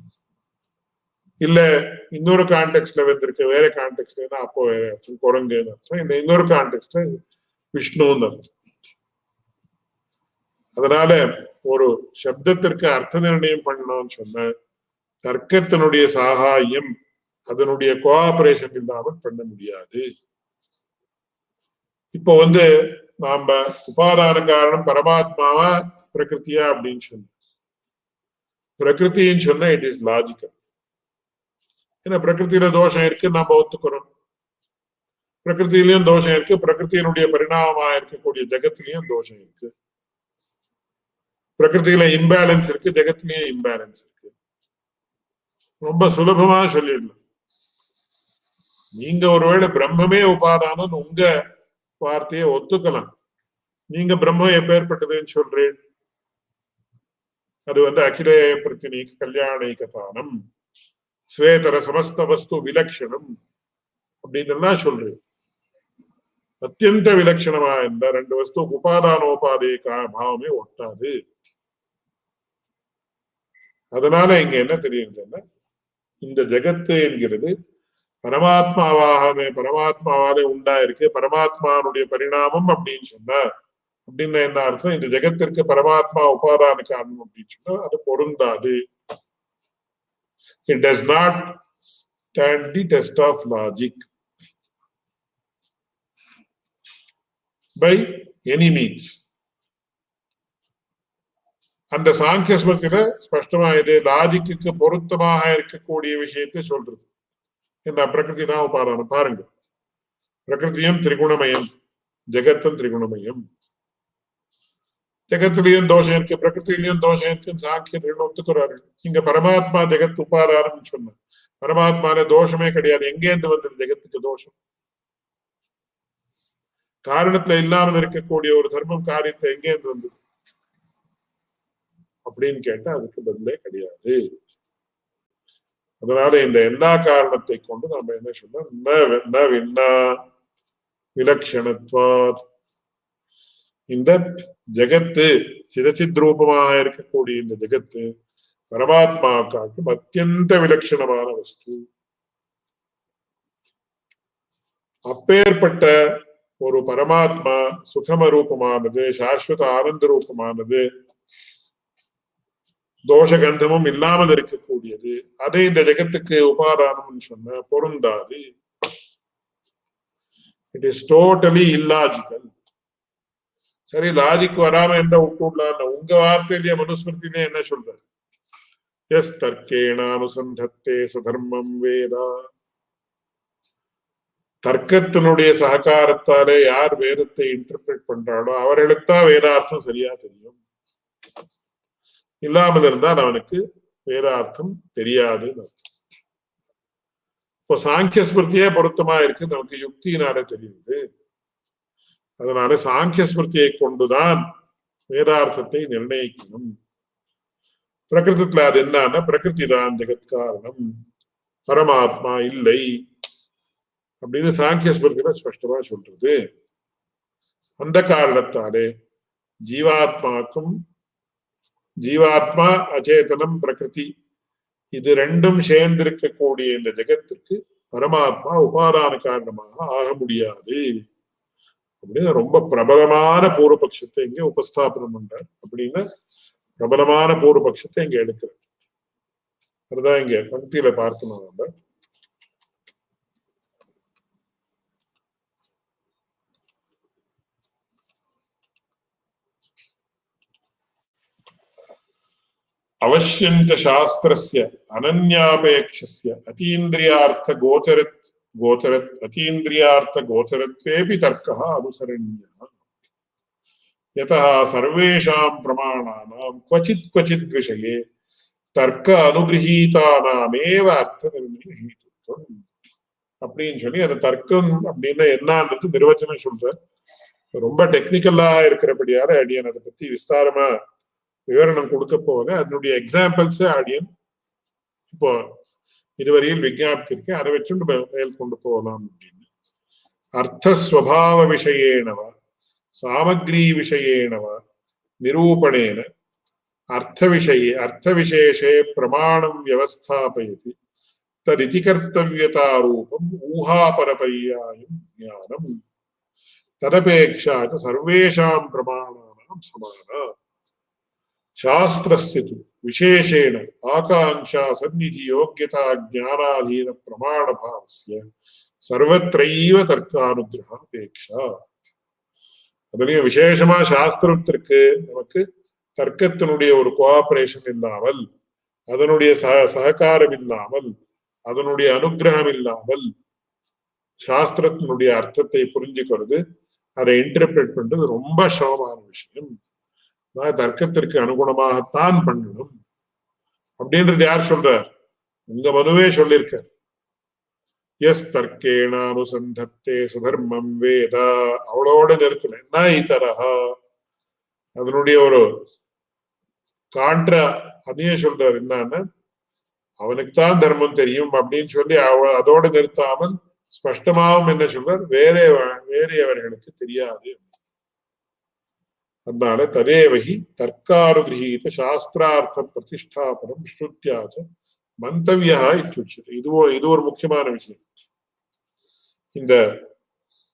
இல்ல இன்னொரு கான்டெக்ட்ல வந்திருக்கு, வேற கான்டெக்ட்ல அப்போ வேற அர்த்தம், குரங்குன்னு அர்த்தம். இல்ல இன்னொரு கான்டெக்ட்ல விஷ்ணுன்னு அர்த்தம். அதனால ஒரு சப்தத்திற்கு அர்த்த நிர்ணயம் பண்ணணும்னு சொன்ன தர்க்கத்தினுடைய சாகாயம் அதனுடைய கோஆபரேஷன் இல்லாமல் பண்ண முடியாது. இப்போ நாம உபாதான காரணம் பரமாத்மாவா பிரகிருத்தியா அப்படின்னு சொன்ன, பிரகிருத்தின்னு சொன்னா இட் இஸ் லாஜிக்கல். ஏன்னா பிரகிருத்தில தோஷம் இருக்கு, நாம ஒத்துக்கிறோம். பிரகிருத்திலையும் தோஷம் இருக்கு, பிரகிருத்தினுடைய பரிணாமமா இருக்கக்கூடிய ஜெகத்திலையும் தோஷம் இருக்கு. பிரகிருத்தில இம்பேலன்ஸ் இருக்கு, ஜெகத்திலையும் இம்பேலன்ஸ் இருக்கு. ரொம்ப சுலபமா சொல்லிடலாம். நீங்க ஒருவேளை பிரம்மமே உபாதானம் உங்க வார்த்தையை ஒத்துக்கலாம். நீங்க பிரம்மம் எப்பேற்பட்டதுன்னு சொல்றேன்? அது அகிலேய பிரத்தினீக கல்யாணிகதானம் ஸ்வேதர சமஸ்த வஸ்து விலட்சணம் அப்படின்னு சொல்றேன். அத்தியந்த விலட்சணமா இருந்தா ரெண்டு வஸ்து உபாதானோபாதே பாவமே ஒட்டாது. அதனால இங்க என்ன தெரியுதுன்னா, இந்த ஜெகத்து என்கிறது பரமாத்மாவாலே உண்டாயிருக்கு, பரமாத்மானுடைய பரிணாமம் அப்படின்னு சொன்னா, அப்படின்னு என்ன அர்த்தம்? இந்த ஜெகத்திற்கு பரமாத்மா உபாதான காரணம் அப்படின்னு சொன்னா அது பொருந்தாது. It does not stand the test of logic by any means. அந்த சாங்கிய ஸ்மிருதியில ஸ்பஷ்டமா இது லாஜிக்கு பொருத்தமாக இருக்கக்கூடிய விஷயத்தை சொல்றது. என்ன பிரகிருதி தான் உபாதானம். பாருங்க, பிரகிருதியும் திரிகுணமயம், ஜெகத்தும் திரிகுணமயம். ஜெகத்திலையும் தோஷம் இருக்கு, பிரகிருத்திலையும் தோஷம் இருக்குன்னு சாங்கியர்கள் ஒத்துக்கிறார்கள். இங்க பரமாத்மா ஜெகத் உபாதானம் சொன்ன, பரமாத்மால தோஷமே கிடையாது. எங்கேருந்து வந்தது ஜெகத்துக்கு தோஷம்? காரணத்துல இல்லாமல் இருக்கக்கூடிய ஒரு தர்மம் காரியத்தை எங்கேருந்து வந்தது அப்படின்னு கேட்டா அதுக்கு பதிலே கிடையாது. அதனால இந்த எல்லா காரணத்தை கொண்டு நாம என்ன சொன்னோம், விலட்சணத்வாத். இந்த ஜெகத்து சிதச்சித் ரூபமாக இருக்கக்கூடிய இந்த ஜெகத்து பரமாத்மாவுக்காக அத்தியந்த விலட்சணமான வஸ்து. அப்பேற்பட்ட ஒரு பரமாத்மா சுகம ரூபமானது, சாஸ்வத ஆனந்த ரூபமானது, தோஷகந்தமும் இல்லாமல் இருக்கக்கூடியது. அதை இந்த ஜெகத்துக்கு உபாதானம் சொன்ன பொருந்தாது. It is totally illogical. சரி, லாஜிக் வராம எந்த விட்டுடலாம்? உங்க வார்த்தையிலேயே மனுஸ்மிருதியிலே என்ன சொல்ற? எஸ் தர்க்கேணானுசந்தத்தே சதர்மம் வேதா. தர்க்கத்தினுடைய சககாரத்தாலே யார் வேதத்தை இன்டர்பிரேட் பண்றாளோ அவர்களுக்குத்தான் வேதார்த்தம் சரியா தெரியும். இல்லாமல் இருந்தால் அவனுக்கு வேதார்த்தம் தெரியாதுன்னு அர்த்தம். இப்போ சாங்கிய ஸ்மிருதியே பொருத்தமா இருக்கு, நமக்கு யுக்தியினால தெரியுது. அதனால சாங்கிய ஸ்மிருதியை கொண்டுதான் வேதார்த்தத்தை நிர்ணயிக்கணும். பிரகிருதத்துல அது என்னன்னா, பிரகிருதி தான் ஜெகத் காரணம், பரமாத்மா இல்லை அப்படின்னு சாங்கிய ஸ்மிருதியில ஸ்பஷ்டமா சொல்றது. அந்த காரணத்தாலே ஜீவாத்மா அச்சேதனம் பிரகிருதி இது ரெண்டும் சேர்ந்திருக்கக்கூடிய இந்த ஜெகத்திற்கு பரமாத்மா உபாதான காரணமாக ஆக முடியாது அப்படின்னு ரொம்ப பிரபலமான பூர்வபட்சத்தை இங்க உபஸ்தாபனம் பண்றார். அப்படின்னு பிரபலமான பூர்வபட்சத்தை இங்க எடுக்கிறார். அதுதான் இங்க பக்தியில பார்க்கணும். நம்ம அவசியஞ்ச சாஸ்திரஸ்ய அனன்யாபேக்ஷஸ்ய அதீந்திரியார்த்த கோச்சரத்வேபி தர்க்கः அனுசரண்யः. யதः சர்வேஷாம் பிரமாணானாம் क्वचित् விஷயே தர்க்க அனுகிரகீதானாமேவ அர்த்த நிர்ணய ஹேதுத்வம் அப்படின்னு சொல்லி அந்த தர்க்கம் அப்படின்னா என்னன்றது நிர்வச்சனம் சொல்றார். ரொம்ப டெக்னிக்கலா இருக்கிறபடியால அடியன் அதை பத்தி விஸ்தாரமா விவரணம் கொடுக்க போல அதனுடைய எக்ஸாம்பிள்ஸ் அடியன் இப்போ இதுவரையில் விஞ்ஞாபித்திருக்கேன். அதை வச்சு மேல் கொண்டு போகலாம் அப்படின்னு. அர்த்தஸ்வபாவ விஷயேனவா சாமக்ரி விஷயேனவா நிரூபணேன அர்த்தவிசேஷே பிரமாணம் வியவஸ்தாபயதி ததிதி கர்த்தவ்யதா ரூபம் ஊஹாபரபர்யாயம் ஞானம் ததபேக்ஷா சர்வேஷாம் பிரமாணானாம் சமானா. சாஸ்திரஸ்ய து விசேஷேன ஆகாங்ஷா சந்நிதி யோக்கியதா ஞானாதீன பிரமாண பாவஸ்ய சர்வத்ரைவ தர்க்கானுகிரகாபேக்ஷா. அதுலயும் விசேஷமா சாஸ்திரத்திற்கு நமக்கு தர்க்கத்தினுடைய ஒரு கோஆபரேஷன் இல்லாமல், அதனுடைய சககாரம் இல்லாமல், அதனுடைய அனுகிரகம் இல்லாமல் சாஸ்திரத்தினுடைய அர்த்தத்தை புரிஞ்சுக்கிறது, அதை இன்டர்பிரேட் பண்றது ரொம்ப சிரமமான விஷயம். தர்க்கத்திற்கு அனுகுணமாகத்தான் பண்ணணும் அப்படின்றது யார் சொல்றார்? உங்க மனுவே சொல்லியிருக்கார். எஸ் தர்க்கேண அனுசந்தத்தே சுதர்மம் வேதா, அவளோட நிறுத்தின இத்தரஹா. அதனுடைய ஒரு கான்ட்ரா அதையே சொல்றாரு. என்னன்னா, அவனுக்குத்தான் தர்மம் தெரியும் அப்படின்னு சொல்லி அதோட நிறுத்தாமல் ஸ்பஷ்டமாவும் என்ன சொல்றார்? வேறையவர்களுக்கு தெரியாது. அதனால ததேவகி தர்க்கானுகிரகீத சாஸ்திரார்த்த பிரதிஷ்டாபனம் ஸ்ருத்யாச்ச மந்தவியா இத்தியுச்சியதே. இது ஒரு முக்கியமான விஷயம். இந்த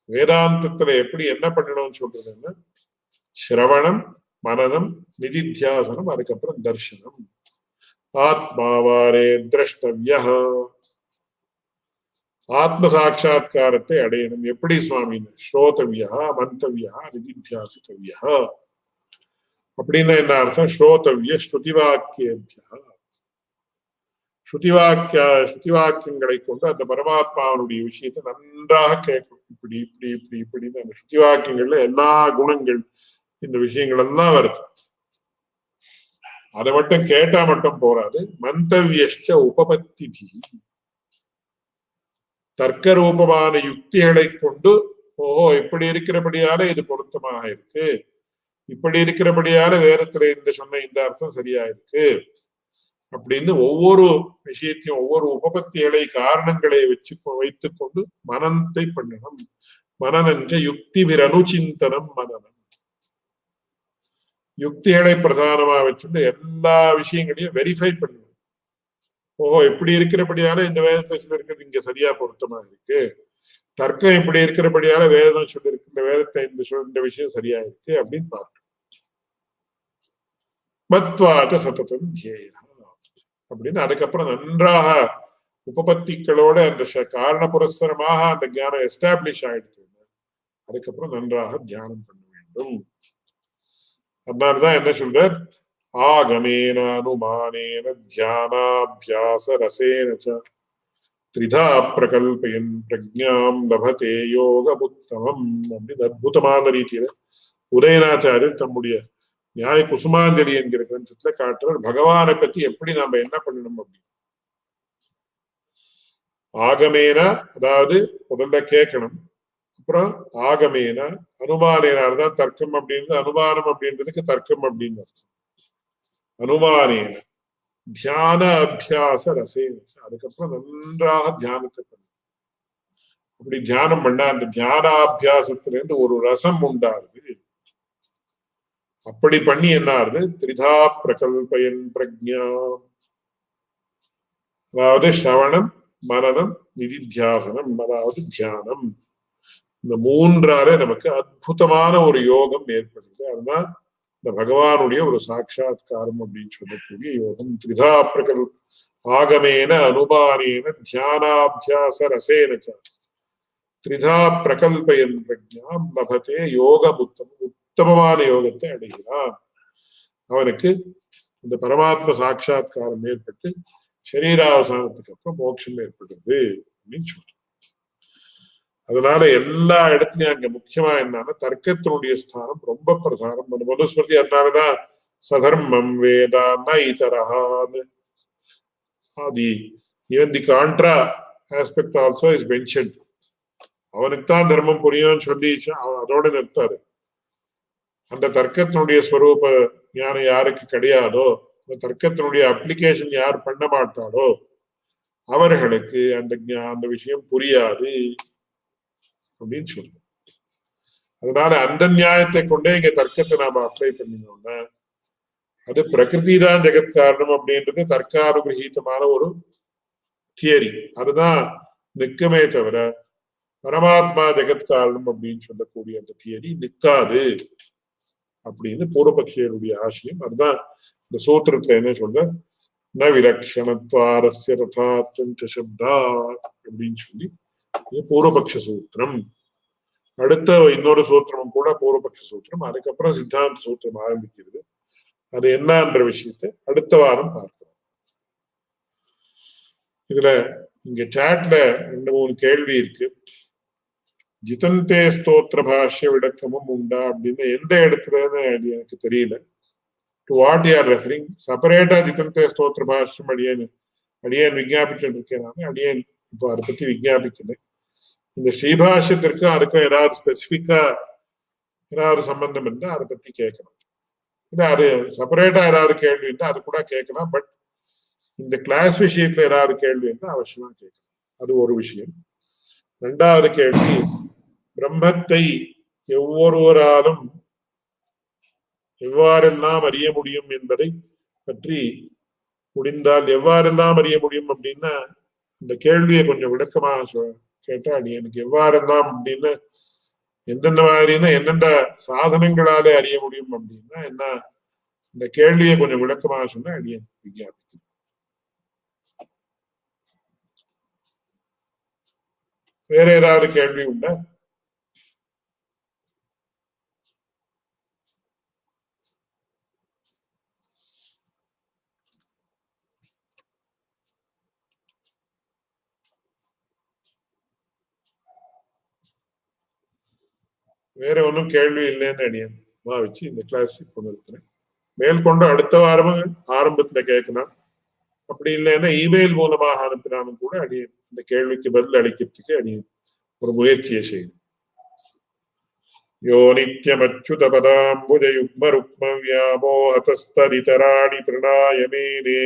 வேதாந்தத்துல எப்படி என்ன பண்ணணும்னு சொல்றதுன்னா, சிரவணம், மனனம், நிதித்தியாசனம், அதுக்கப்புறம் தர்சனம். ஆத்மாவாரே திரஷ்டவ்யா, ஆத்ம சாட்சா்காரத்தை அடையணும். எப்படி சுவாமின்னு? ஸ்ரோதவ்யா, மந்தவ்யா, நிதித்தியாசித்தவ்யா. அப்படின்னா என்ன அர்த்தம்? ஸ்ரோதவ்ய ஸ்ருதிவாக்கியேபியா, ஸ்ருதிவாக்கியங்களை கொண்டு அந்த பரமாத்மாவுடைய விஷயத்தை நன்றாக கேட்கணும். இப்படி இப்படி இப்படி இப்படின்னு அந்த ஸ்ருதிவாக்கியங்கள்ல எல்லா குணங்கள், இந்த விஷயங்கள் எல்லாம் வருது. அதை மட்டும் கேட்டா மட்டும் போராது. மந்தவியஷ்ட உபபத்தி, தர்க்க ரூபமான யுக்திகளை கொண்டு, ஓஹோ இப்படி இருக்கிறபடியால இது பொருத்தமாக இருக்கு, இப்படி இருக்கிறபடியால வேதத்துல இந்த சொன்ன இந்த அர்த்தம் சரியா இருக்கு அப்படின்னு ஒவ்வொரு விஷயத்தையும் ஒவ்வொரு உபபத்திகளை காரணங்களை வைத்துக் கொண்டு மனனத்தை பண்ணணும். மனநஞ்ச யுக்தி விரனுச்சிந்தனம் மனனம். யுக்திகளை பிரதானமா வச்சுட்டு எல்லா விஷயங்களையும் வெரிஃபை பண்ணணும். ஓஹோ இப்படி இருக்கிறபடியால இந்த வேதத்துல சொல்லியிருக்கிறது இங்க சரியா பொருத்தமா இருக்கு, தர்க்கம் இப்படி இருக்கிறபடியால வேதம் சொல்லியிருக்கு, இந்த வேதத்தை இந்த விஷயம் சரியா இருக்கு அப்படின்னு பார்க்கணும். மத்வாச்ச சததம் தியேய அப்படின்னு அதுக்கப்புறம் நன்றாக உபபத்திகளோட அந்த காரண புரஸ்தரமாக அந்த ஞானம் எஸ்டாப்ளிஷ் ஆயிடுச்சு. அதுக்கப்புறம் நன்றாக தியானம் பண்ண வேண்டும். அதனாலதான் என்ன சொல்றார்? ஆகமேன அனுமானேன தியானாபியாச ரசேன திரிதா பிரகல்பயன் பிரஜாம் லபதே யோக உத்தமம் அப்படின்னு அற்புதமான ரீதியில உதயநாச்சாரியர் தம்முடைய நியாய குசுமாஞ்சலி என்கிற கிரந்தத்துல காட்டுறார். பகவானை பத்தி எப்படி நாம என்ன பண்ணணும் அப்படின்னு. ஆகமேனா அதாவது முதல்ல கேட்கணும், அப்புறம் ஆகமேனா அனுமானேனால்தான் தர்க்கம் அப்படின்றது, அனுமானம் அப்படின்றதுக்கு தர்க்கம் அப்படின்னு அர்த்தம். அனுமானேன தியான அபியாச ரசேன, அதுக்கப்புறம் நன்றாக தியானத்தை பண்ணணும். அப்படி தியானம் பண்ணா அந்த தியானாபியாசத்துல இருந்து ஒரு ரசம் உண்டாருது. அப்படி பண்ணி என்ன ஆகுது? திரிதா பிரகல்பயன் பிரஜா, அதாவது ஸ்ரவணம், மனனம், நிதித்தியாசனம், அதாவது தியானம். இந்த மூன்றாலே நமக்கு அற்புதமான ஒரு யோகம் ஏற்படுது. அதுதான் இந்த பகவானுடைய ஒரு சாட்சா்காரம் அப்படின்னு சொல்லக்கூடிய யோகம். திரிதா பிரகல் ஆகமேன அனுமானேன தியானாபியாச ரசேன திரிதா பிரகல்பயன் பிரஜாம் லபதே யோகம் உத்தமமான யோகத்தை அடைகிறான். அவனுக்கு இந்த பரமாத்ம சாட்சா்காரம் ஏற்பட்டு சரீராவசானத்துக்கு அப்புறம் மோட்சம் ஏற்படுறது அப்படின்னு சொல்றோம். அதனால எல்லா இடத்துலயும் அங்க முக்கியமா என்னன்னா தர்க்கத்தினுடைய ஸ்தானம் ரொம்ப பிரதானம். மனுஸ்மிருதி அதனாலதான் சதர்மம் வேதான்னா இதரஹான்னு ஆதி even the contra aspect also is mentioned. அவனுக்குத்தான் தர்மம் புரியும்னு சொல்லி அதோட நிறுத்தாரு. அந்த தர்க்கத்தினுடைய ஸ்வரூப ஞானம் யாருக்கு கிடையாதோ, அந்த தர்க்கத்தினுடைய அப்ளிகேஷன் யார் பண்ண மாட்டாளோ அவர்களுக்கு அந்த விஷயம் புரியாது அப்படின்னு சொல்லுவோம். அதனால அந்த நியாயத்தை கொண்டே இங்க தர்க்கத்தை நாம அப்ளை பண்ணினோம்னா அது பிரகிருதி தான் ஜெகத் காரணம் அப்படின்றது தர்க்கானுகிரகீதமான ஒரு தியரி. அதுதான் நிற்குமே தவிர பரமாத்மா ஜெகத் காரணம் அப்படின்னு சொல்லக்கூடிய அந்த தியரி நிற்காது அப்படின்னு பூர்வபக்ஷியருடைய ஆசையம். அதுதான் இந்த சூத்திரத்துல என்ன சொல்ற, ந விலக்ஷணத்வாரஸ்ய ததாத்வஞ்ச சப்தாத் அப்படின்னு சொல்லி இது பூர்வபக்ஷ சூத்திரம். அடுத்த இன்னொரு சூத்திரமும் கூட பூர்வபக்ஷ சூத்திரம். அதுக்கப்புறம் சித்தாந்த சூத்திரம் ஆரம்பிக்கிறது. அது என்னன்ற விஷயத்தை அடுத்த வாரம் பார்க்கலாம். இதுல இங்க சாட்ல 2-3 கேள்வி இருக்கு. ஜிதந்தே ஸ்தோத்திர பாஷ்ய விளக்கமும் உண்டா அப்படின்னு எந்த இடத்துலன்னு எனக்கு தெரியல. To what you are referring? செப்பரேட்டா ஜிதந்தே ஸ்தோத்திர பாஷ்யம் அடியேன் விஞ்ஞாபிச்சுட்டு இருக்கேன். அடியேன் இப்போ அதை பத்தி விஞ்ஞாபிக்கல. இந்த ஸ்ரீபாஷ்யத்திற்கும் அதுக்கும் ஏதாவது ஸ்பெசிபிக்கா ஏதாவது சம்பந்தம் இருந்தா அதை பத்தி கேட்கலாம். இல்ல அது செப்பரேட்டா ஏதாவது கேள்வி இருந்தா அது கூட கேட்கலாம். பட் இந்த கிளாஸ் விஷயத்துல ஏதாவது கேள்வி இருந்தா அவசியமா கேட்கலாம். அது ஒரு விஷயம். 2வது கேள்வி, பிரம்மத்தை ஒவ்வொருவராலும் எவ்வாறெல்லாம் அறிய முடியும் என்பதை பற்றி முடிந்தால் எவ்வாறெல்லாம் அறிய முடியும் அப்படின்னா இந்த கேள்வியை கொஞ்சம் விளக்கமாக கேட்டா எனக்கு எவ்வாறெல்லாம் அப்படின்னா எந்தெந்த மாதிரின்னா எந்தெந்த சாதனங்களாலே அறிய முடியும் அப்படின்னா என்ன, இந்த கேள்வியை கொஞ்சம் விளக்கமாக சொன்னா அடியேன் விஞ்ஞாபிக்கிறேன். வேற ஏதாவது கேள்வி உண்டா? வேற ஒன்றும் கேள்வி இல்லைன்னு அடியேன் வச்சு இந்த கிளாஸ் இப்போ நிறுத்துறேன். மேற்கொண்டு அடுத்த வாரமும் ஆரம்பத்துல கேட்கணும். அப்படி இல்லைன்னா இமெயில் மூலமாக அனுப்பினாலும் கூட அடியேன் இந்த கேள்விக்கு பதில் அளிக்கிறதுக்கு அடியேன் ஒரு முயற்சியை செய்யும். யோ நித்யமச்சுத பதாம்புஜ யுக்ம ருக்ம வியாமோஹதஸ்தரிதராணி த்ரிணாய மேனே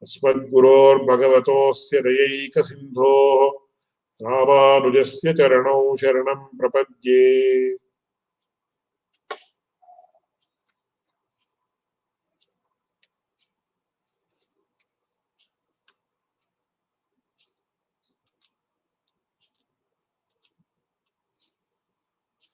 அஸ்மத்குரோர் பகவதோஸ்ய தயைக சிந்தோः ராமானுஜஸ்ய சரணௌ சரணம் பிரபத்யே.